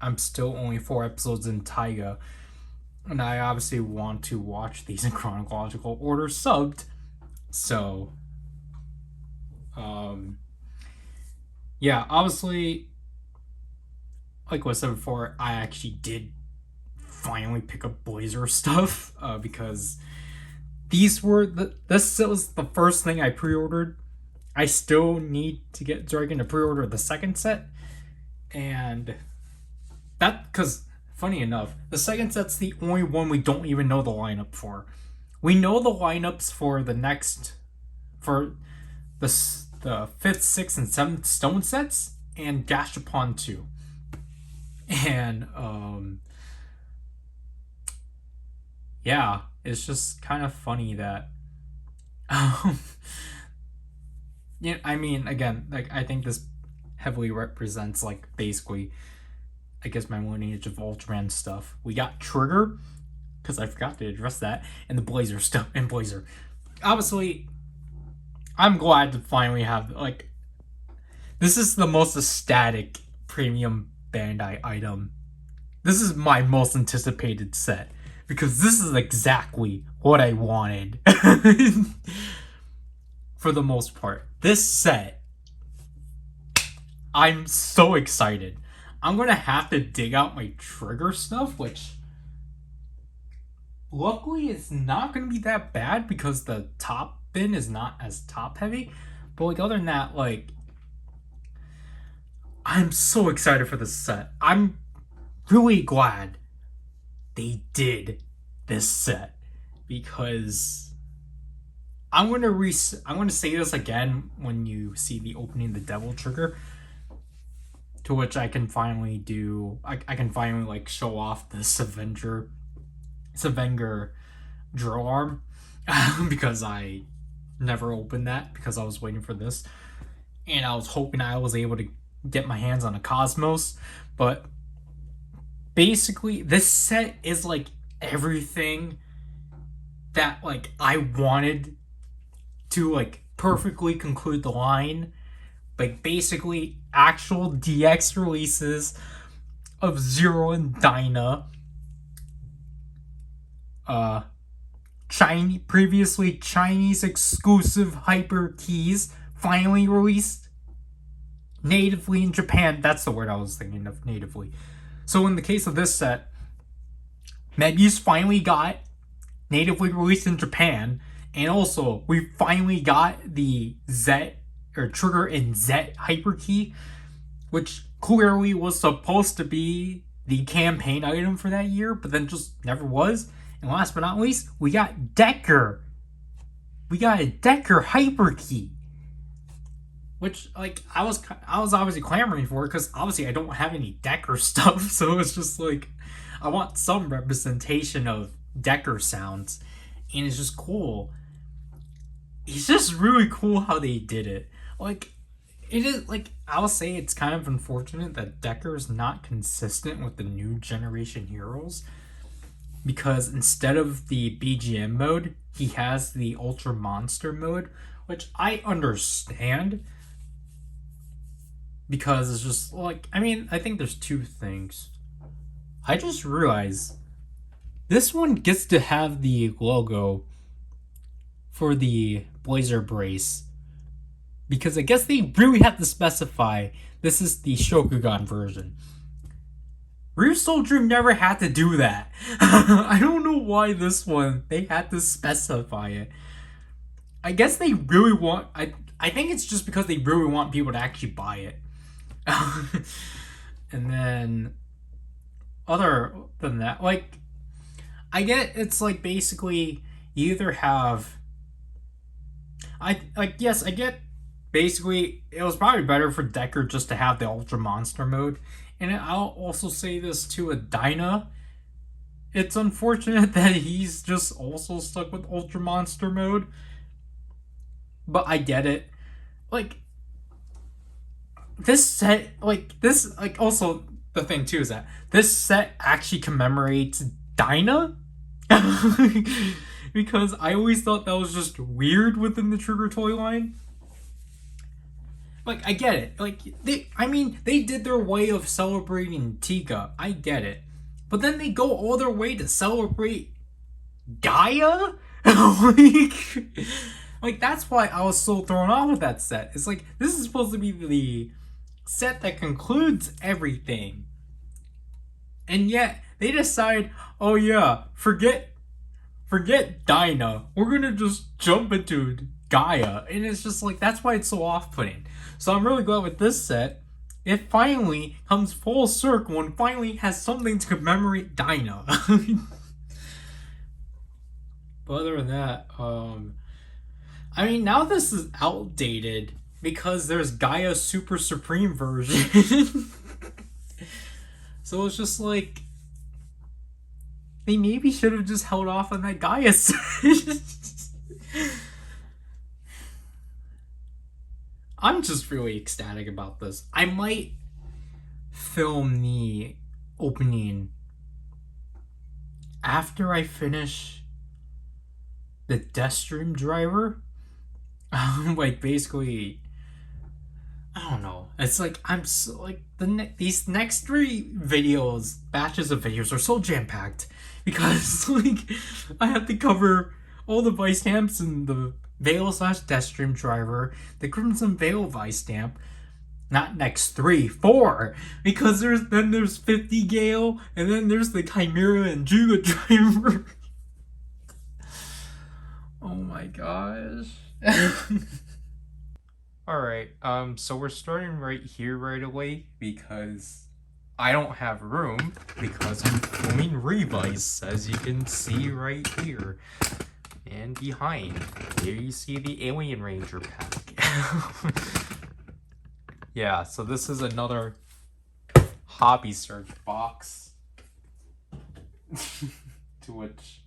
I'm still only 4 episodes in Taiga, and I obviously want to watch these in chronological order subbed. So, um, yeah, obviously, like what I said before, I actually did finally pick up Blazer stuff because this was the first thing I pre-ordered. I still need to get Zryken to pre-order the second set, and that because funny enough, the second set's the only one we don't even know the lineup for. We know the lineups for the next for the fifth, sixth, and seventh stone sets and Gashapon 2. And yeah, it's just kind of funny that um, yeah, I mean, again, like I think this heavily represents like basically, I guess my lineage of Ultraman stuff. We got Trigger because I forgot to address that, and the Blazer stuff and Blazer. Obviously, I'm glad to finally have like this is the most ecstatic premium Bandai item. This is my most anticipated set because this is exactly what I wanted. For the most part, this set, I'm so excited. I'm gonna have to dig out my Trigger stuff, which luckily it's not gonna be that bad because the top bin is not as top heavy. But like other than that, like I'm so excited for this set. I'm really glad they did this set because I'm gonna say this again when you see the opening of the Devil Trigger, to which I can finally do. I can finally like show off the Savenger drill arm because I never opened that because I was waiting for this, and I was hoping I was able to get my hands on a Cosmos, but basically this set is like everything that like I wanted to like perfectly conclude the line. Like basically actual DX releases of Zero and Dyna, uh previously Chinese exclusive hyper keys finally released natively in Japan. That's the word I was thinking of, natively. So in the case of this set, Mebu's finally got natively released in Japan, and also we finally got the Z or Trigger and Z Hyperkey, which clearly was supposed to be the campaign item for that year, but then just never was. And last but not least, we got Decker. We got a Decker Hyperkey, which like I was obviously clamoring for because obviously I don't have any Decker stuff, so it's just like I want some representation of Decker sounds, and it's just cool. It's just really cool how they did it. Like it is like I'll say it's kind of unfortunate that Decker is not consistent with the new generation heroes, because instead of the BGM mode, he has the Ultra Monster mode, which I understand because it's just like I mean I think there's two things. I just realized this one gets to have the logo for the Blazer brace because I guess they really have to specify this is the Shokugan version. Ryusoul Dream never had to do that. I don't know why this one they had to specify it. I guess they really want. I think it's just because they really want people to actually buy it. And then, other than that, like I get it's like basically you either have yes, I get basically it was probably better for Decker just to have the Ultra Monster mode. And I'll also say this to a Dyna. It's unfortunate that he's just also stuck with Ultra Monster mode. But I get it. Like this set also the thing too is that this set actually commemorates Dyna. Because I always thought that was just weird within the Trigger toy line. Like, I get it. Like, they did their way of celebrating Tika. I get it. But then they go all their way to celebrate Gaia? like, that's why I was so thrown off with that set. It's like, this is supposed to be the set that concludes everything. And yet, they decide, oh yeah, forget Dyna. We're gonna just jump into Gaia. And it's just like, that's why it's so off-putting. So I'm really glad with this set, it finally comes full circle and finally has something to commemorate Dyna. But other than that, I mean, now this is outdated because there's Gaia Super Supreme version. So it's just like, they maybe should have just held off on that Gaia set. I'm just really ecstatic about this. I might film the opening after I finish the Deathstream driver. Like, basically, I don't know. It's like, I'm so, like, these next 3 videos, batches of videos, are so jam-packed. Because, like, I have to cover all the vice stamps and the Veil / Deathstream driver, the Crimson Veil vice stamp, not next 3, 4, because there's 50 Gale, and then there's the Chimera and Juga driver. Oh my gosh. Alright, so we're starting right here right away because I don't have room because I'm filming Revice, as you can see right here. And behind, here you see the Alien Ranger pack. Yeah, so this is another Hobby Search box. To which,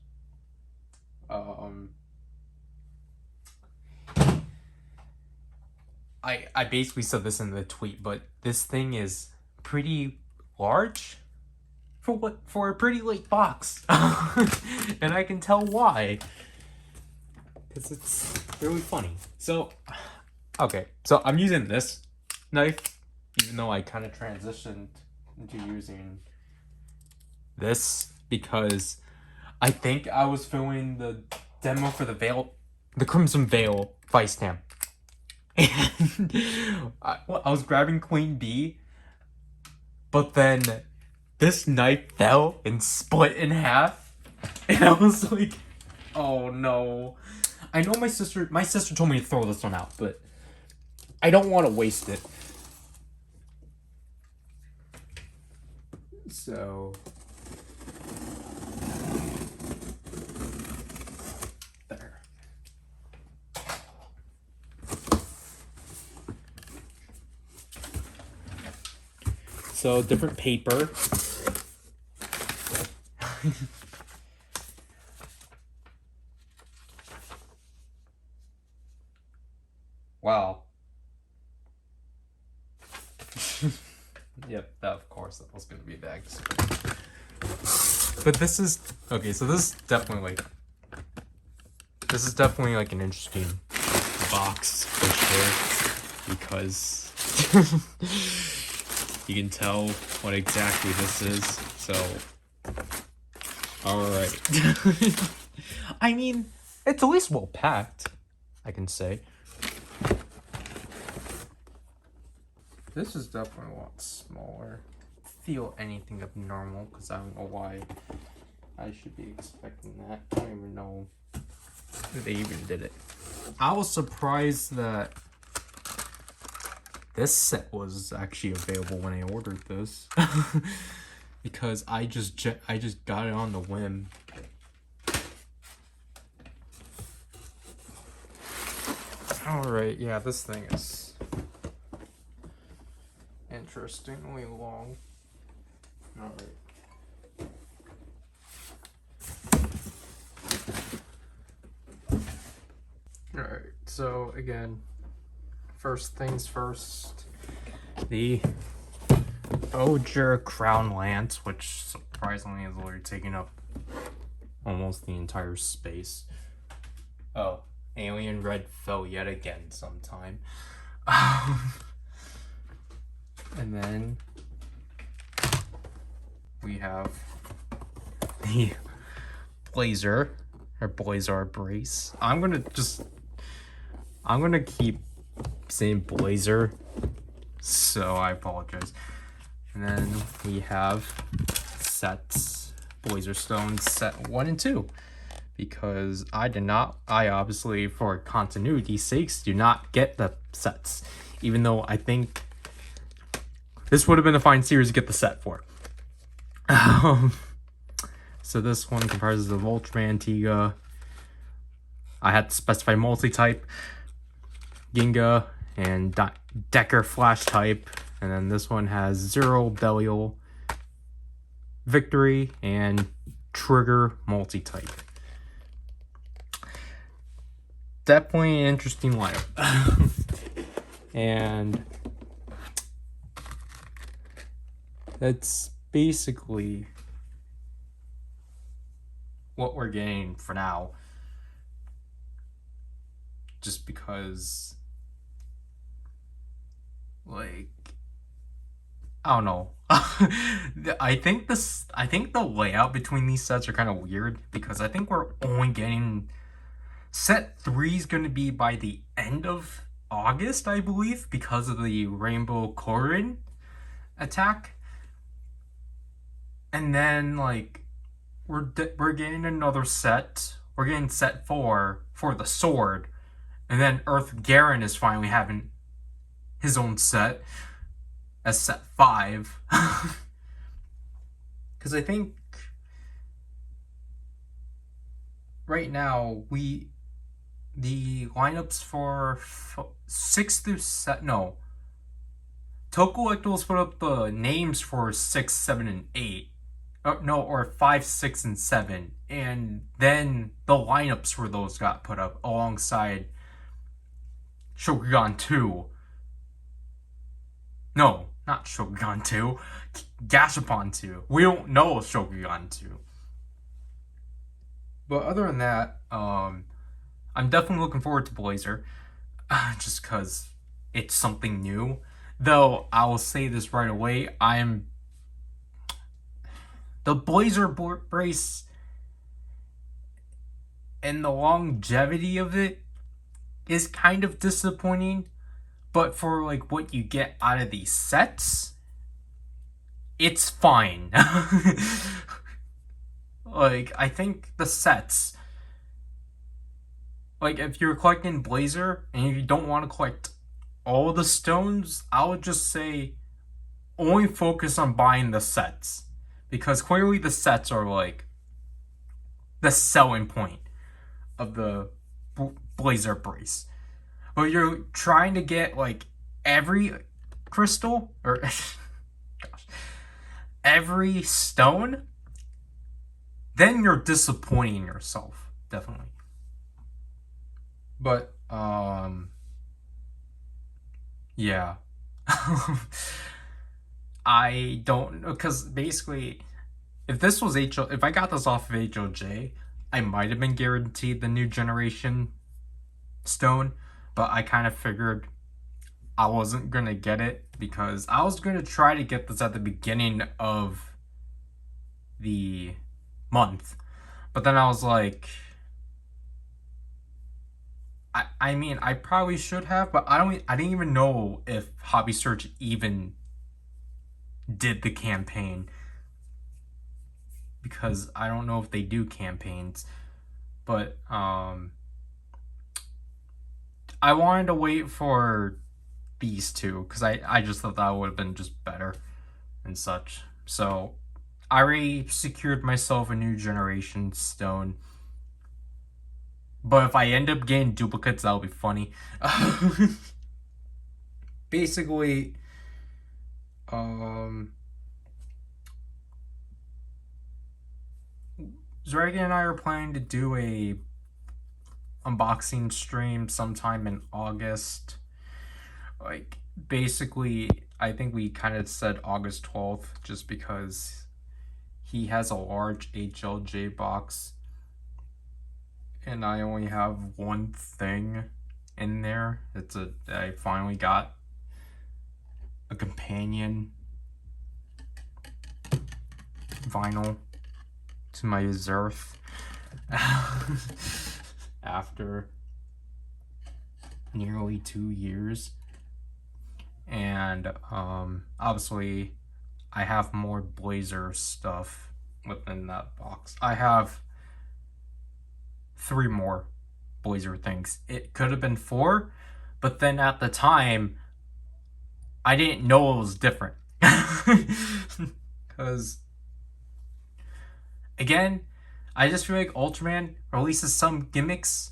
I basically said this in the tweet, but this thing is pretty large for a pretty late box. And I can tell why. Because it's really funny. So, okay. So I'm using this knife, even though I kind of transitioned into using this because I think I was filming the demo for the Crimson Veil vice stamp. And I was grabbing Queen Bee, but then this knife fell and split in half. And I was like, oh no. I know my sister told me to throw this one out, but I don't want to waste it. So there. So different paper. Wow. Yep, that of course that was gonna be bad. But this is okay, so this is definitely like an interesting box for sure, because you can tell what exactly this is. So alright. I mean, it's at least well packed, I can say. This is definitely a lot smaller. Feel anything abnormal, because I don't know why I should be expecting that. I don't even know if they even did it. I was surprised that this set was actually available when I ordered this. Because I just got it on the whim. Alright, yeah, this thing is interestingly long. Alright. Alright, so again, first things first, the Oger Crown Lance, which surprisingly is literally taking up almost the entire space. Oh, Alien Red fell yet again sometime. And then we have the Blazer, or Blazer brace. I'm gonna keep saying Blazer, so I apologize. And then we have sets, Blazer Stones set 1 and 2. Because I obviously, for continuity's sakes, do not get the sets. Even though I think this would have been a fine series to get the set for. So this one comprises of Ultraman, Tiga. I had to specify multi-type, Ginga, and Decker Flash type. And then this one has Zero, Belial, Victory, and Trigger multi-type. Definitely an interesting lineup. And that's basically what we're getting for now. Just because, like, I don't know. I think the layout between these sets are kind of weird, because I think we're only getting set 3 is going to be by the end of August, I believe, because of the Rainbow Korin attack. And then, like, we're getting another set. We're getting set 4 for the sword. And then Earth Garen is finally having his own set as set 5. Because I think right now the lineups for 6 through 7, no, Tokollectibles put up the names for 6, 7, and 8. Or 5, 6, and 7. And then the lineups for those got put up alongside Shogun 2. No, not Shogun 2. Gashapon 2. We don't know Shogun 2. But other than that, I'm definitely looking forward to Blazer. Just because it's something new. Though, I will say this right away, the Blazer brace and the longevity of it is kind of disappointing. But for, like, what you get out of these sets, it's fine. Like, I think the sets, like, if you're collecting Blazer and if you don't want to collect all the stones, I would just say only focus on buying the sets. Because clearly the sets are, like, the selling point of the Blazer brace. But you're trying to get, like, every crystal, or gosh, every stone, then you're disappointing yourself, definitely. But, yeah. I don't know, because basically, if I got this off of HOJ, I might have been guaranteed the new generation stone, but I kind of figured I wasn't gonna get it, because I was gonna try to get this at the beginning of the month, but then I was like, I mean, I probably should have, but I didn't even know if Hobby Search even did the campaign, because I don't know if they do campaigns. But I wanted to wait for these two, because I just thought that would have been just better and such. So I already secured myself a new generation stone, But if I end up getting duplicates, that'll be funny. Basically, um, Zryken and I are planning to do a unboxing stream sometime in August. Like, basically, I think we kind of said August 12th just because he has a large HLJ box and I only have one thing in there. I finally got a companion vinyl to my Zerth after nearly 2 years. And obviously I have more Blazer stuff within that box. I have 3 more Blazer things. It could have been 4, but then at the time I didn't know it was different. Because again, I just feel like Ultraman releases some gimmicks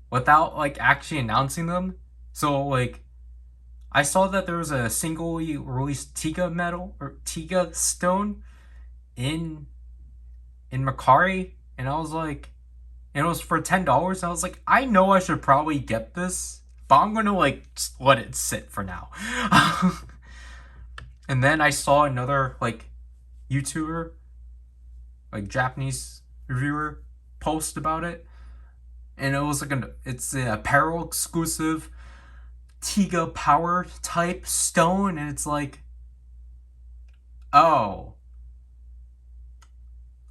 without like actually announcing them. So like I saw that there was a singly released Tiga medal or Tiga stone in Makari, and I was like, and it was for $10. I was like, I know I should probably get this, but I'm gonna like just let it sit for now. And then I saw another like YouTuber, like Japanese reviewer, post about it, and it was like it's an apparel exclusive Tiga power type stone, and it's like, oh,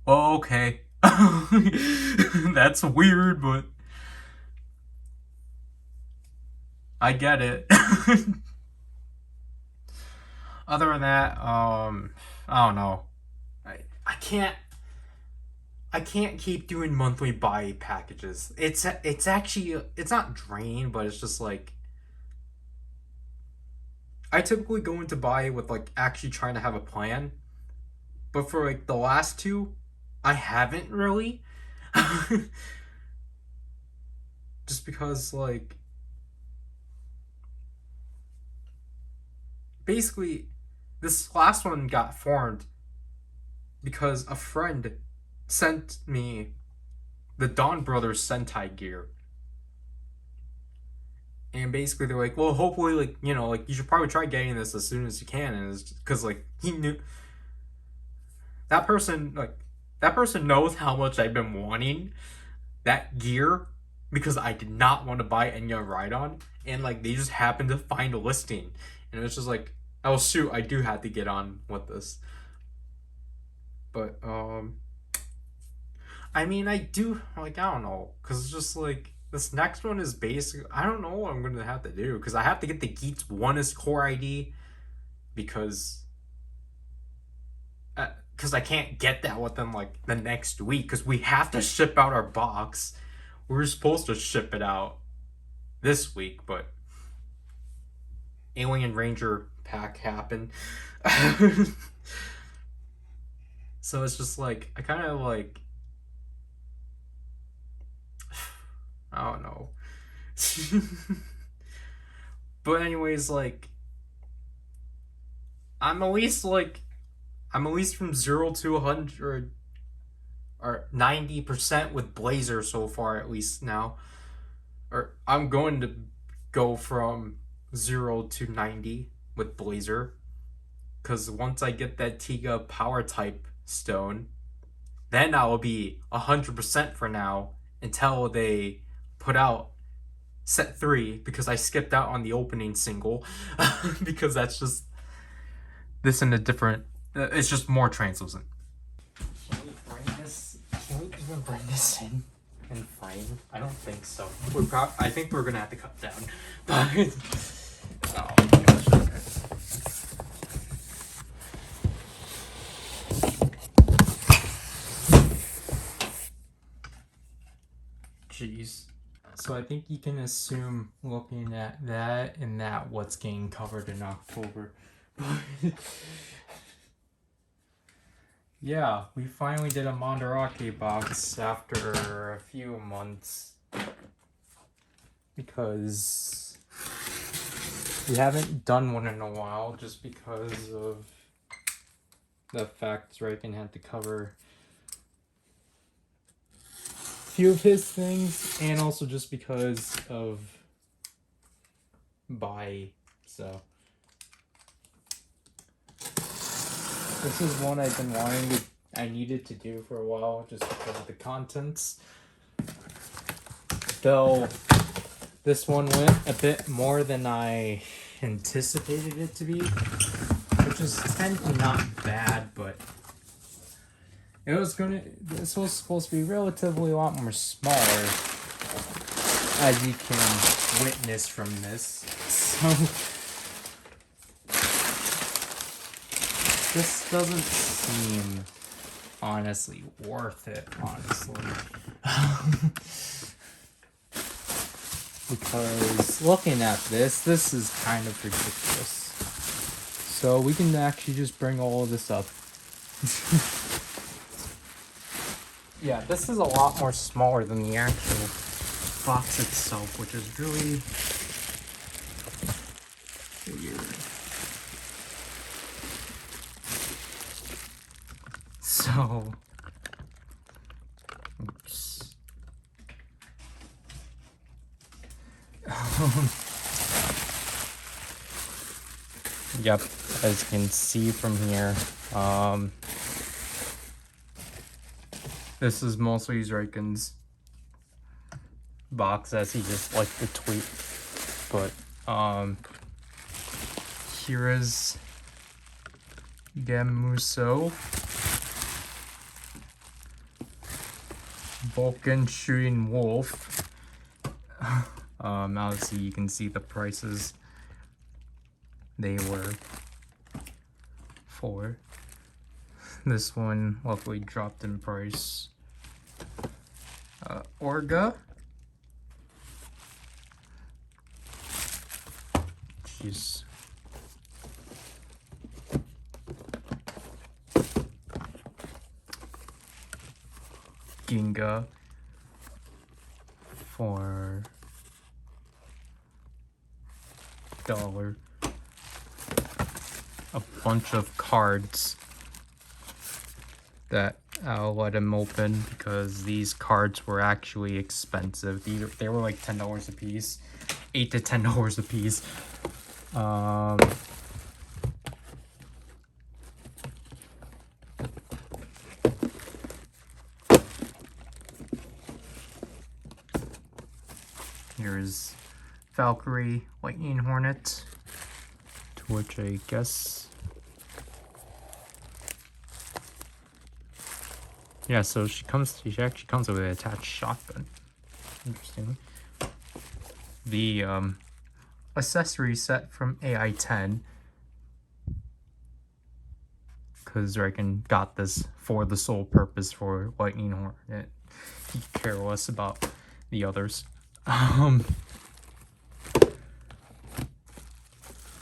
well, okay. That's weird, but I get it. Other than that, I don't know. I, I can't I can't keep doing monthly buy packages. It's actually it's not draining, but it's just like I typically go into buy with like actually trying to have a plan, but for like the last two, I haven't really. Just because like basically this last one got formed because a friend sent me the Dawn Brothers Sentai gear. And basically they're like, well, hopefully, like, you know, like, you should probably try getting this as soon as you can. And it's because, like, he knew that person, like, that person knows how much I've been wanting that gear because I did not want to buy Enya Rhydon. And, like, they just happened to find a listing. And it's just like, oh, shoot, I do have to get on with this. But, I mean, I do, like, I don't know. Because it's just like, this next one is basic. I don't know what I'm going to have to do. Because I have to get the Geats 1 as core ID. Because I can't get that within like the next week because we have to ship out our box. We were supposed to ship it out this week, but Alien Ranger pack happened. So it's just like I kind of like I don't know. But anyways, like I'm at least like I'm at least from 0 to 100 or 90% with Blazer so far at least now. Or I'm going to go from 0 to 90 with Blazer. Because once I get that Tiga power type stone, then I will be 100% for now until they put out set 3 because I skipped out on the opening single because that's just this in a different it's just more translucent. Can we bring this? Can we even bring this in frame? I don't think so. I think we're gonna have to cut down. But oh my gosh. Okay. Jeez. So I think you can assume looking at that and that what's getting covered in October. Yeah, we finally did a Mandarake box after a few months because we haven't done one in a while just because of the fact Zryken had to cover a few of his things and also just because of buy. So this is one I've been wanting to, I needed to do for a while just because of the contents. Though this one went a bit more than I anticipated it to be, which is technically not bad, but this was supposed to be relatively a lot more smaller, as you can witness from this. So this doesn't seem honestly worth it, honestly. Because looking at this is kind of ridiculous. So we can actually just bring all of this up. Yeah, this is a lot more smaller than the actual box itself, which is really weird. So, oops. Yep, as you can see from here, this is mostly Zryken's box, as he just liked to tweet. But here is Gemuso, Vulcan shooting wolf. Obviously you can see the prices they were for. This one luckily dropped in price. Orga. Jeez. Ginga for $1. A bunch of cards that I'll let him open because these cards were actually expensive. They were like $10 a piece, $8 to $10 a piece. Here's Valkyrie, Lightning Hornet, to which I guess, yeah, so she actually comes with an attached shotgun. Interesting. The accessory set from AI-10, because Zryken got this for the sole purpose for Lightning Hornet. He could care less about the others.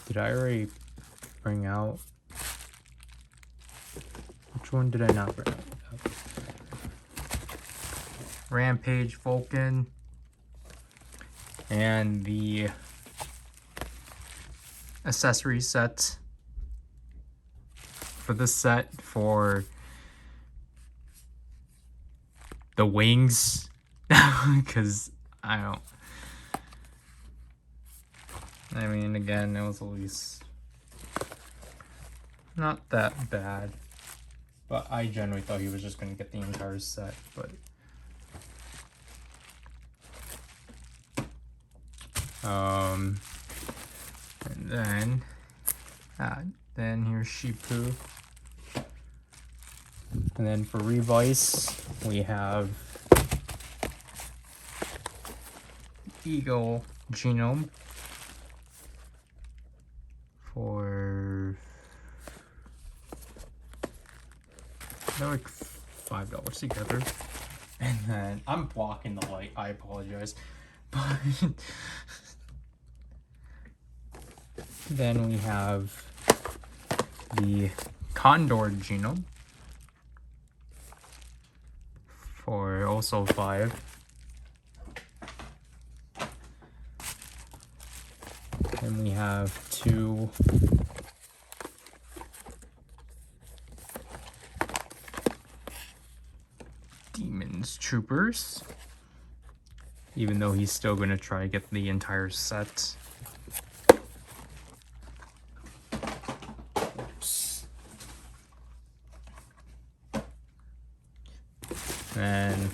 Did I already bring out? Which one did I not bring out? Rampage Vulcan and the accessory set for this set for the wings, because I mean, again, it was at least not that bad, but I generally thought he was just going to get the entire set, but and then here's Shipu, and then for Revice we have Eagle Genome for, they're like $5 together. And then I'm blocking the light, I apologize, but then we have the Condor Genome for also 5. And we have 2 Demons Troopers. Even though he's still going to try to get the entire set. Oops. And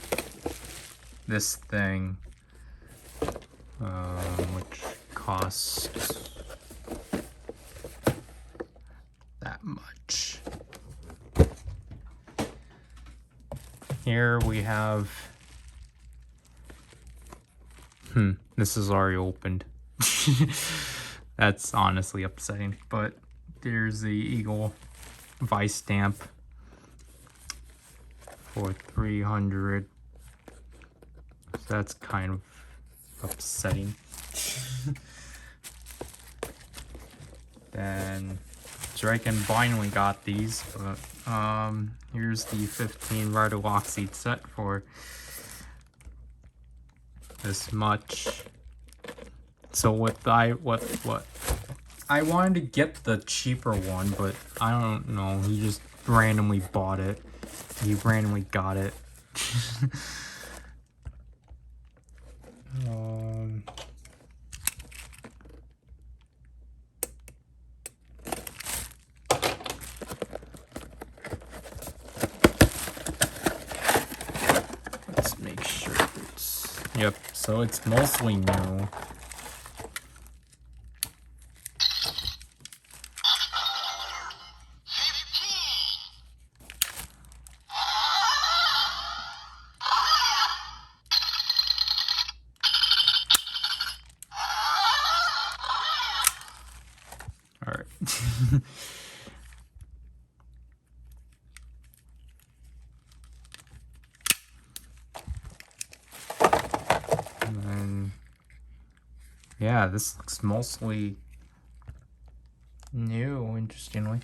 this thing, which costs that much. Here we have this is already opened. That's honestly upsetting, but there's the Eagle Vice stamp for 300. So that's kind of upsetting. Then Zryken finally got these, but here's the 15 Ryder lock seat set for this much. So what I wanted to get the cheaper one, but I don't know, he just randomly bought it. He randomly got it. Let's make sure it's... Yep, so it's mostly new. Alright. And then, yeah, this looks mostly new, interestingly.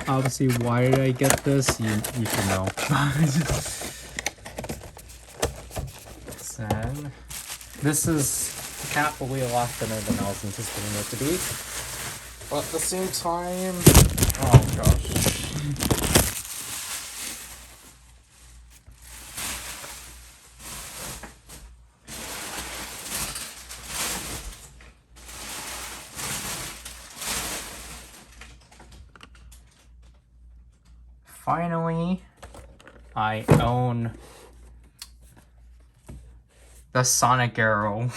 Obviously, why did I get this? You should know. Then, this is happily a lot thinner than I was anticipating it to be. But at the same time, oh gosh. Finally, I own the Sonic Arrow.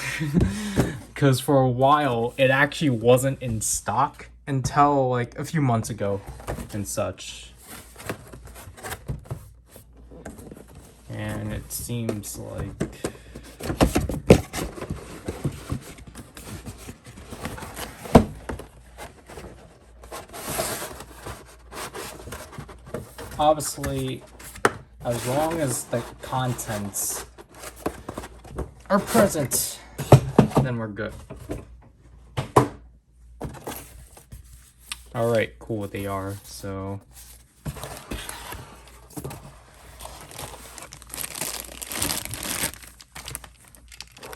Because for a while, it actually wasn't in stock until like a few months ago and such. And it seems like obviously, as long as the contents are present, then we're good. Alright, cool, they are, so...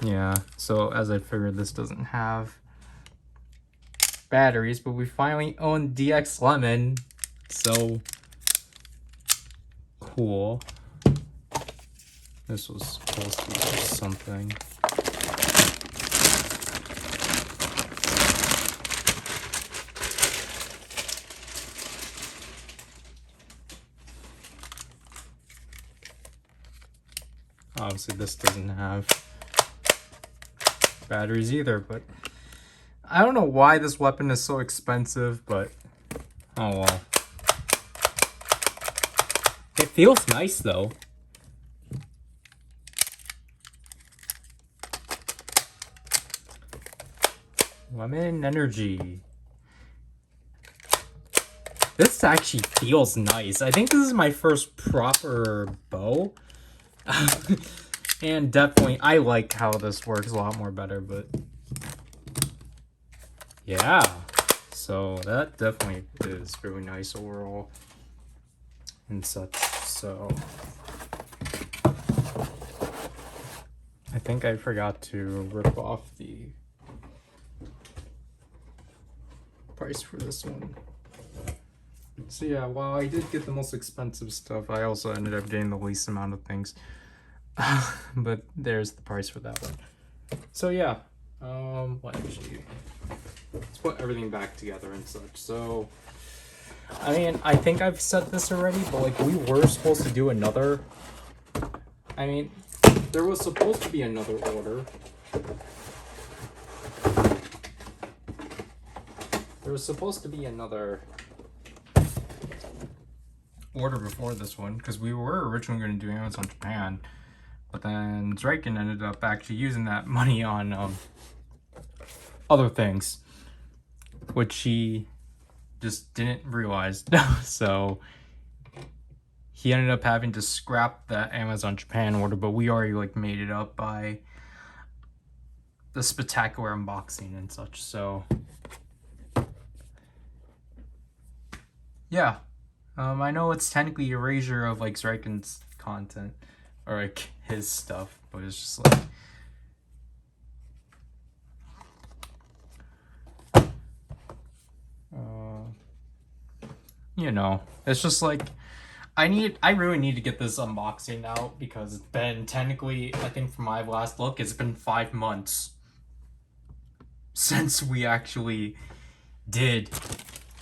Yeah, so as I figured, this doesn't have batteries, but we finally own DX Lemon, so... Cool. This was supposed to be something. Obviously this doesn't have batteries either, but I don't know why this weapon is so expensive, but oh well. It feels nice though. Lemon Energy. This actually feels nice. I think this is my first proper bow. And definitely, I like how this works a lot more better, but... Yeah. So that definitely is really nice overall and such. So I think I forgot to rip off the price for this one. So yeah, while I did get the most expensive stuff, I also ended up getting the least amount of things. But there's the price for that one. So yeah, let's put everything back together and such. So I mean, I think I've said this already, but like we were supposed to do another. I mean, there was supposed to be another order. There was supposed to be another order before this one because we were originally going to do Amazon Japan, but then Zryken ended up actually using that money on other things, which he just didn't realize. So he ended up having to scrap that Amazon Japan order, but we already like made it up by the spectacular unboxing and such. So yeah, I know it's technically erasure of like Zryken's content or like his stuff, but it's just like you know, it's just like I really need to get this unboxing out because it's been technically, I think from my last look, it's been 5 months since we actually did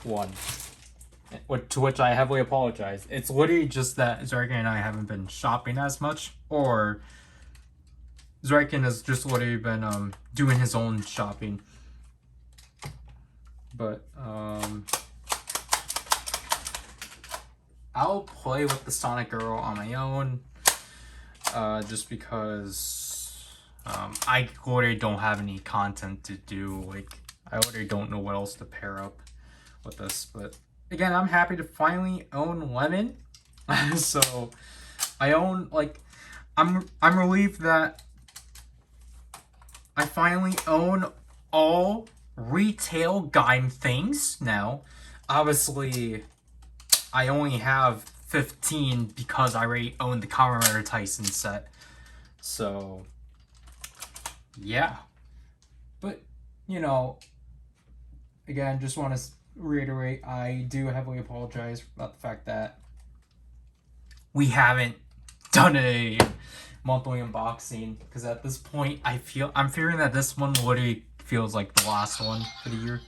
one. To which I heavily apologize. It's literally just that Zryken and I haven't been shopping as much, or Zryken has just literally been doing his own shopping. But I'll play with the Sonic Girl on my own, just because I literally don't have any content to do. Like, I literally don't know what else to pair up with this. But again, I'm happy to finally own Lemon. So I own, like, I'm relieved that I finally own all retail Gaim things now. Obviously, I only have 15 because I already own the Kamen Rider Tyson set. So, yeah. But, you know, again, just want to reiterate, I do heavily apologize about the fact that we haven't done a monthly unboxing, because at this point, I'm fearing that this one literally feels like the last one for the year.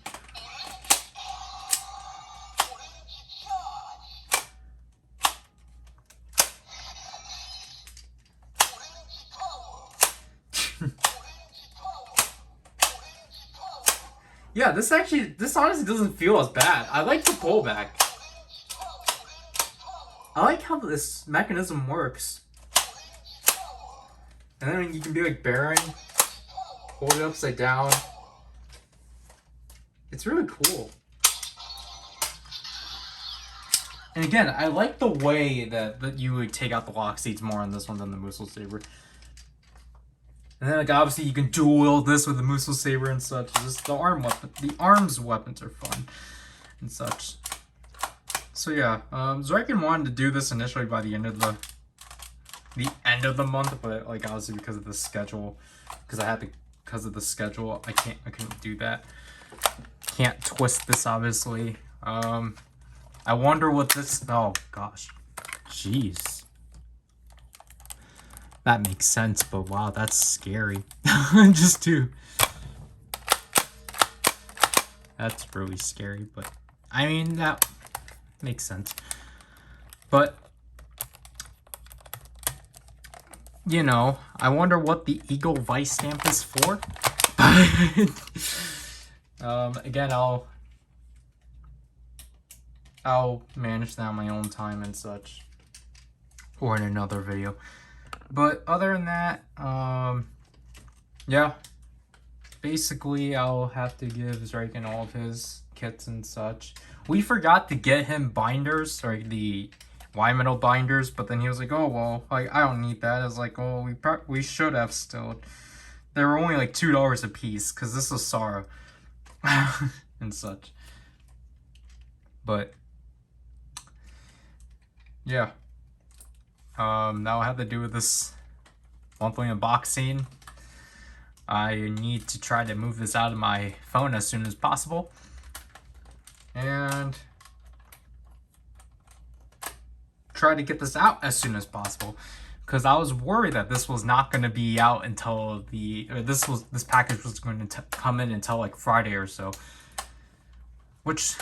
Yeah, this honestly doesn't feel as bad. I like the pullback. I like how this mechanism works. And then you can be like bearing, hold it upside down. It's really cool. And again, I like the way that you would take out the lock seats more on this one than the Musou Saber. And then, like, obviously you can dual wield this with the Musou Saber and such. Just the arms weapons are fun and such. So yeah, Zryken wanted to do this initially by the end of the month, but like obviously because of the schedule, because of the schedule, I couldn't do that. Can't twist this, obviously. I wonder what this. Oh gosh, jeez. That makes sense, but wow, that's scary. Just to... That's really scary, but... I mean, that makes sense. But... You know, I wonder what the Eagle Vice stamp is for. Again, I'll manage that on my own time and such. Or in another video. But other than that, yeah, basically I'll have to give Zryken all of his kits and such. We forgot to get him binders, or the Y-metal binders, but then he was like, oh, well, like, I don't need that. I was like, oh, we should have still. They were only like $2 a piece, because this was Sara and such. But yeah, that'll have to do with this monthly unboxing. I need to try to move this out of my phone as soon as possible, and try to get this out as soon as possible, because I was worried that this was not going to be out until this package was going to come in until like Friday or so, which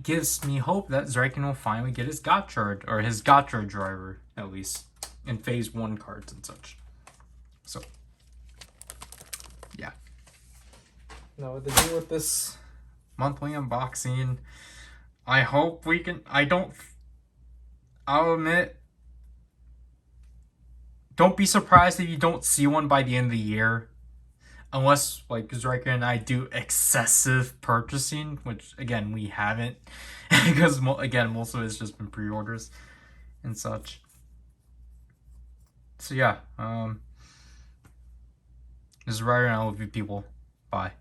gives me hope that Zryken will finally get his Gotchard, or his Gotchard driver, at least in phase 1 cards and such. So yeah, now to do with this monthly unboxing, I hope we can. I'll admit, don't be surprised if you don't see one by the end of the year. Unless, like, Zryken and I do excessive purchasing, which, again, we haven't. Because, again, most of it's just been pre-orders and such. So, yeah. This is Ryder, and I love you people. Bye.